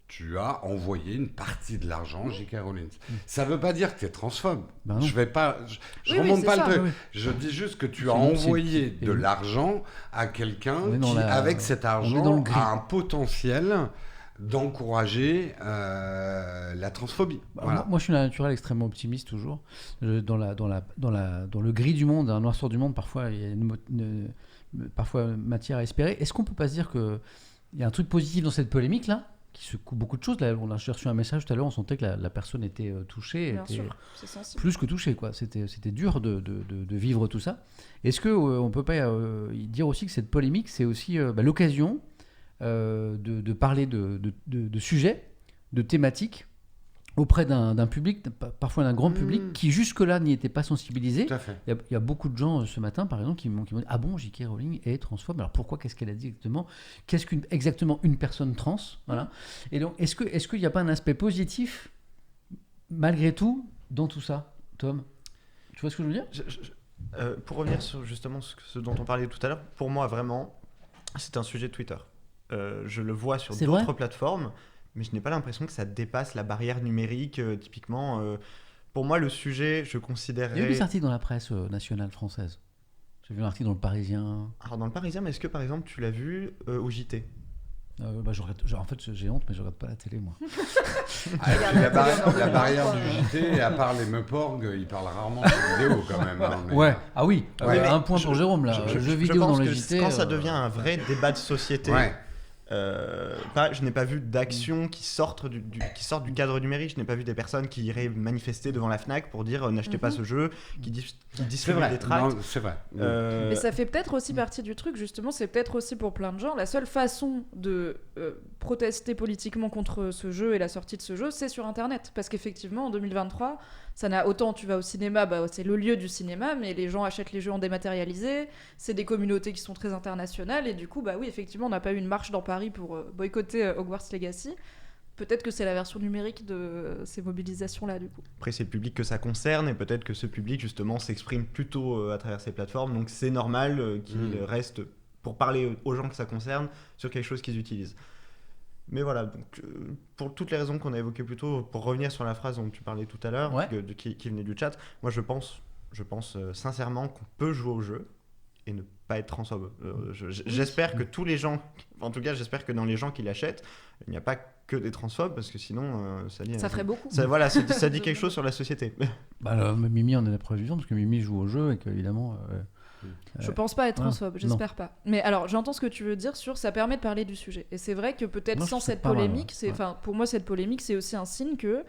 tu as envoyé une partie de l'argent J.K. Rowling. Ça veut pas dire que tu es transphobe. Je vais pas... Je remonte pas le truc. Oui. Je dis juste que tu as envoyé de l'argent à quelqu'un qui, avec cet argent, a un potentiel d'encourager la transphobie. Voilà. Moi, je suis naturel extrêmement optimiste toujours. Dans le gris du monde, un noirceur du monde, parfois, il y a parfois matière à espérer. Est-ce qu'on peut pas se dire qu'il y a un truc positif dans cette polémique-là, qui secoue beaucoup de choses? Là, j'ai reçu un message tout à l'heure, on sentait que la personne était touchée, plus que touchée, quoi. C'était dur de vivre tout ça. Est-ce qu'on peut pas dire aussi que cette polémique, c'est aussi l'occasion de parler de sujets, de thématiques auprès d'un public, parfois d'un grand public, qui jusque-là n'y était pas sensibilisé. Tout à fait. Il y a beaucoup de gens ce matin, par exemple, qui m'ont dit « Ah bon, J.K. Rowling est transphobe. Alors pourquoi? Qu'est-ce qu'elle a dit exactement? Qu'est-ce exactement une personne trans ?» Voilà. Et donc, est-ce qu'il n'y a pas un aspect positif, malgré tout, dans tout ça, Tom? Tu vois ce que je veux dire? Pour revenir sur justement ce dont on parlait tout à l'heure, pour moi, vraiment, c'est un sujet de Twitter. Je le vois sur d'autres plateformes, mais je n'ai pas l'impression que ça dépasse la barrière numérique. Typiquement, pour moi, le sujet, je considérerais... Il y a eu des articles dans la presse nationale française. J'ai vu un article dans Le Parisien. Alors, dans Le Parisien, mais est-ce que, par exemple, tu l'as vu au JT? En fait, j'ai honte, mais je regarde pas la télé, moi. La barrière du JT, à part les Meuporg, ils parlent rarement de vidéo, quand même. Hein, mais... Ouais, ah oui, un point pour Jérôme, là. Jeux vidéo dans le JT... Quand ça devient un vrai débat de société... Ouais. Je n'ai pas vu d'actions qui sortent du cadre numérique. Je n'ai pas vu des personnes qui iraient manifester devant la Fnac pour dire n'achetez pas ce jeu, qui distribuent des tracts. Non, c'est vrai. Mais ça fait peut-être aussi partie du truc, justement. C'est peut-être aussi pour plein de gens la seule façon de protester politiquement contre ce jeu et la sortie de ce jeu, c'est sur Internet. Parce qu'effectivement, en 2023, ça n'a autant, tu vas au cinéma, c'est le lieu du cinéma, mais les gens achètent les jeux en dématérialisé. C'est des communautés qui sont très internationales, et du coup, oui, effectivement, on n'a pas eu une marche dans Paris pour boycotter Hogwarts Legacy. Peut-être que c'est la version numérique de ces mobilisations-là, du coup. Après, c'est le public que ça concerne, et peut-être que ce public, justement, s'exprime plutôt à travers ces plateformes, donc c'est normal qu'il reste, pour parler aux gens que ça concerne, sur quelque chose qu'ils utilisent. Mais voilà, donc, pour toutes les raisons qu'on a évoquées plus tôt, pour revenir sur la phrase dont tu parlais tout à l'heure, qui venait du chat, moi je pense sincèrement qu'on peut jouer au jeu et ne pas être transphobe. J'espère que tous les gens, en tout cas j'espère que dans les gens qui l'achètent, il n'y a pas que des transphobes, parce que sinon ça ferait beaucoup. Ça dit quelque chose sur la société. Mimi en est la preuve vivante, parce que Mimi joue au jeu et qu'évidemment... Je pense pas être transphobe, j'espère pas. Mais alors, j'entends ce que tu veux dire ça permet de parler du sujet. Et c'est vrai que peut-être sans cette polémique, pour moi, cette polémique, c'est aussi un signe que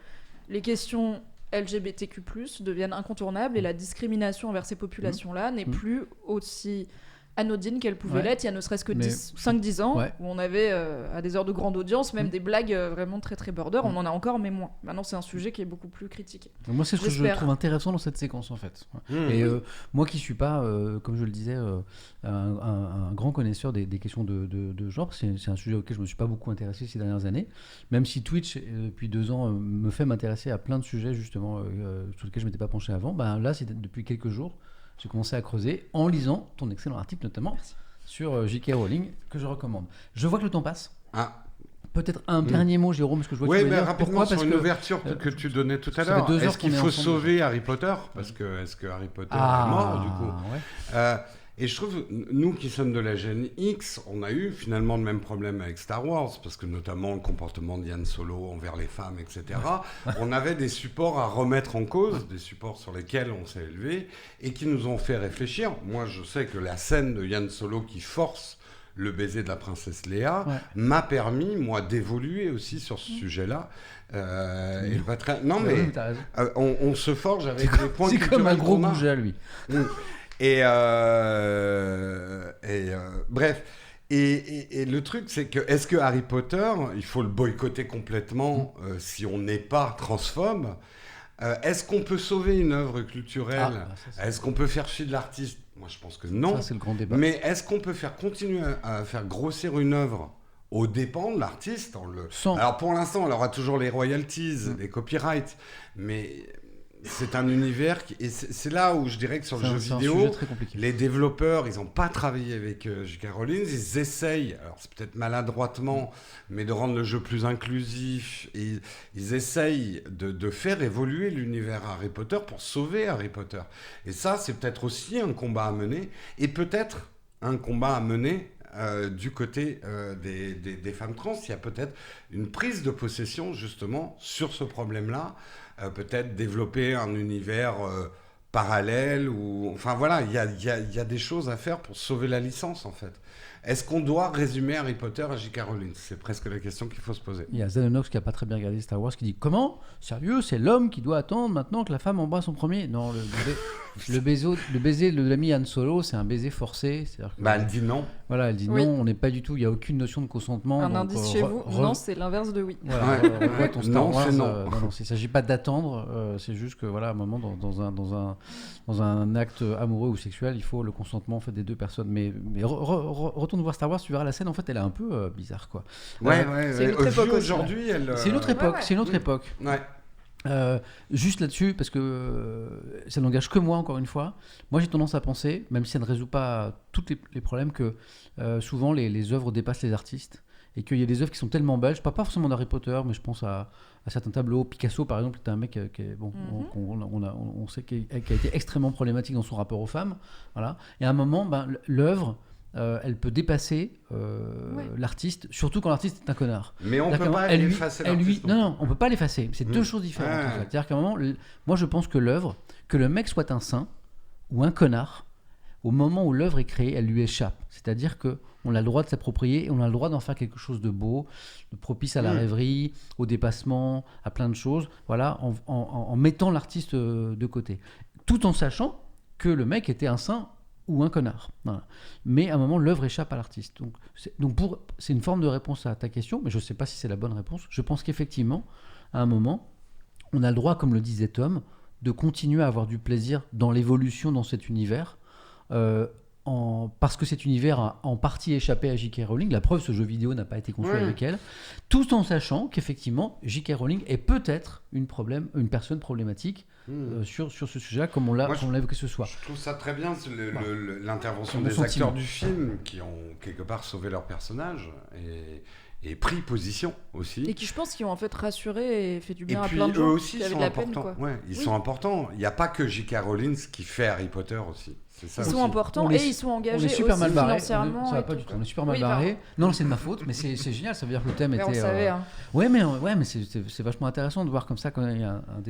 les questions LGBTQ+, deviennent incontournables et la discrimination envers ces populations-là n'est plus aussi anodine qu'elle pouvait l'être il y a ne serait-ce que 5-10 ans, où on avait à des heures de grande audience même des blagues vraiment très très border. On en a encore, mais moins. Maintenant, c'est un sujet qui est beaucoup plus critiqué. Moi, c'est ce que je trouve intéressant dans cette séquence, en fait. Et moi qui suis pas, comme je le disais, un grand connaisseur des questions de genre, c'est un sujet auquel je me suis pas beaucoup intéressé ces dernières années, même si Twitch, depuis 2 ans, me fait m'intéresser à plein de sujets, justement, sur lesquels je m'étais pas penché avant. Là, c'est depuis quelques jours, j'ai commencé à creuser en lisant ton excellent article, notamment sur J.K. Rowling, que je recommande. Je vois que le temps passe. Peut-être un dernier mot, Jérôme, parce que je vois que tu veux dire. Rapidement, sur une ouverture que tu donnais tout à l'heure. Est-ce qu'il faut sauver Harry Potter? Parce que est-ce que Harry Potter est mort, du coup? Et je trouve, nous qui sommes de la Gen X, on a eu finalement le même problème avec Star Wars, parce que notamment le comportement d'Yan Solo envers les femmes, etc. On avait des supports à remettre en cause, des supports sur lesquels on s'est élevé, et qui nous ont fait réfléchir. Moi, je sais que la scène de Yan Solo qui force le baiser de la princesse Léa m'a permis, moi, d'évoluer aussi sur ce sujet-là. Non, mais on se forge avec les points culturels. C'est comme un gros bouger à lui. Bref, et le truc, c'est que est-ce que Harry Potter, il faut le boycotter complètement si on n'est pas transphobe? Est-ce qu'on peut sauver une œuvre culturelle ? Est-ce qu'on peut faire chier de l'artiste ? Moi, je pense que non. Ça, c'est le grand débat. Mais est-ce qu'on peut continuer à faire grossir une œuvre aux dépens de l'artiste Alors, pour l'instant, elle aura toujours les royalties, les copyrights, mais c'est un univers et c'est là où je dirais que sur le jeu vidéo, les développeurs, ils n'ont pas travaillé avec J.K. Rowling, ils essayent, alors c'est peut-être maladroitement, mais de rendre le jeu plus inclusif, et ils essayent de faire évoluer l'univers Harry Potter pour sauver Harry Potter. Et ça, c'est peut-être aussi un combat à mener, et peut-être un combat à mener du côté des femmes trans. Il y a peut-être une prise de possession justement sur ce problème-là, peut-être développer un univers parallèle, ou enfin voilà, il y a des choses à faire pour sauver la licence en fait. Est-ce qu'on doit résumer Harry Potter à J.K. Rowling ? C'est presque la question qu'il faut se poser. Il y a Zenonox qui n'a pas très bien regardé Star Wars qui dit « Comment ? Sérieux ? C'est l'homme qui doit attendre maintenant que la femme embrasse son premier ?» Non, le baiser de l'ami Han Solo, c'est un baiser forcé. Elle dit non. Voilà, elle dit non, on n'est pas du tout, il n'y a aucune notion de consentement. Un indice chez vous, non, c'est l'inverse de oui. Voilà, non, c'est non. Non, il ne s'agit pas d'attendre, c'est juste que voilà, à un moment, dans un acte amoureux ou sexuel, il faut le consentement en fait, des deux personnes. Mais retourne voir Star Wars, tu verras la scène, en fait, elle est un peu bizarre. Quoi. C'est une autre époque aujourd'hui. C'est une autre époque, c'est une autre époque. Ouais. Juste là-dessus, parce que ça n'engage que moi, encore une fois. Moi, j'ai tendance à penser, même si ça ne résout pas tous les problèmes, que souvent les œuvres dépassent les artistes. Et qu'il y a des œuvres qui sont tellement belles, je parle pas forcément d'Harry Potter, mais je pense à certains tableaux. Picasso, par exemple, était un mec qui est, on sait qui a été extrêmement problématique dans son rapport aux femmes. Voilà. Et à un moment, l'œuvre, elle peut dépasser l'artiste, surtout quand l'artiste est un connard. Mais on ne peut pas effacer l'artiste. Non, on ne peut pas l'effacer. C'est deux choses différentes. En fait. C'est-à-dire qu'à un moment, moi je pense que l'œuvre, que le mec soit un saint ou un connard, au moment où l'œuvre est créée, elle lui échappe. C'est-à-dire qu'on a le droit de s'approprier et on a le droit d'en faire quelque chose de beau, de propice à la rêverie, au dépassement, à plein de choses, voilà, en mettant l'artiste de côté. Tout en sachant que le mec était un saint ou un connard. Voilà. Mais à un moment, l'œuvre échappe à l'artiste. Donc c'est une forme de réponse à ta question, mais je ne sais pas si c'est la bonne réponse. Je pense qu'effectivement, à un moment, on a le droit, comme le disait Tom, de continuer à avoir du plaisir dans l'évolution dans cet univers, parce que cet univers a en partie échappé à J.K. Rowling. La preuve, ce jeu vidéo n'a pas été conçu avec elle. Tout en sachant qu'effectivement, J.K. Rowling est peut-être une personne problématique sur ce sujet-là, comme on l'a évoqué ce soir. Je trouve ça très bien, l'intervention des acteurs du film qui ont quelque part sauvé leur personnage et pris position aussi. Et qui, je pense, qui ont en fait rassuré et fait du bien à puis, plein de gens. Eux aussi sont importants. Ils sont importants. Il n'y a pas que J.K. Rowling qui fait Harry Potter aussi. Ils sont importants et ils sont engagés aussi financièrement. Ça va pas du tout. On est super mal barré. Non, c'est de ma faute, mais c'est génial. Ça veut dire que le thème était. On savait. Ouais, mais c'est vachement intéressant de voir comme ça quand il y a un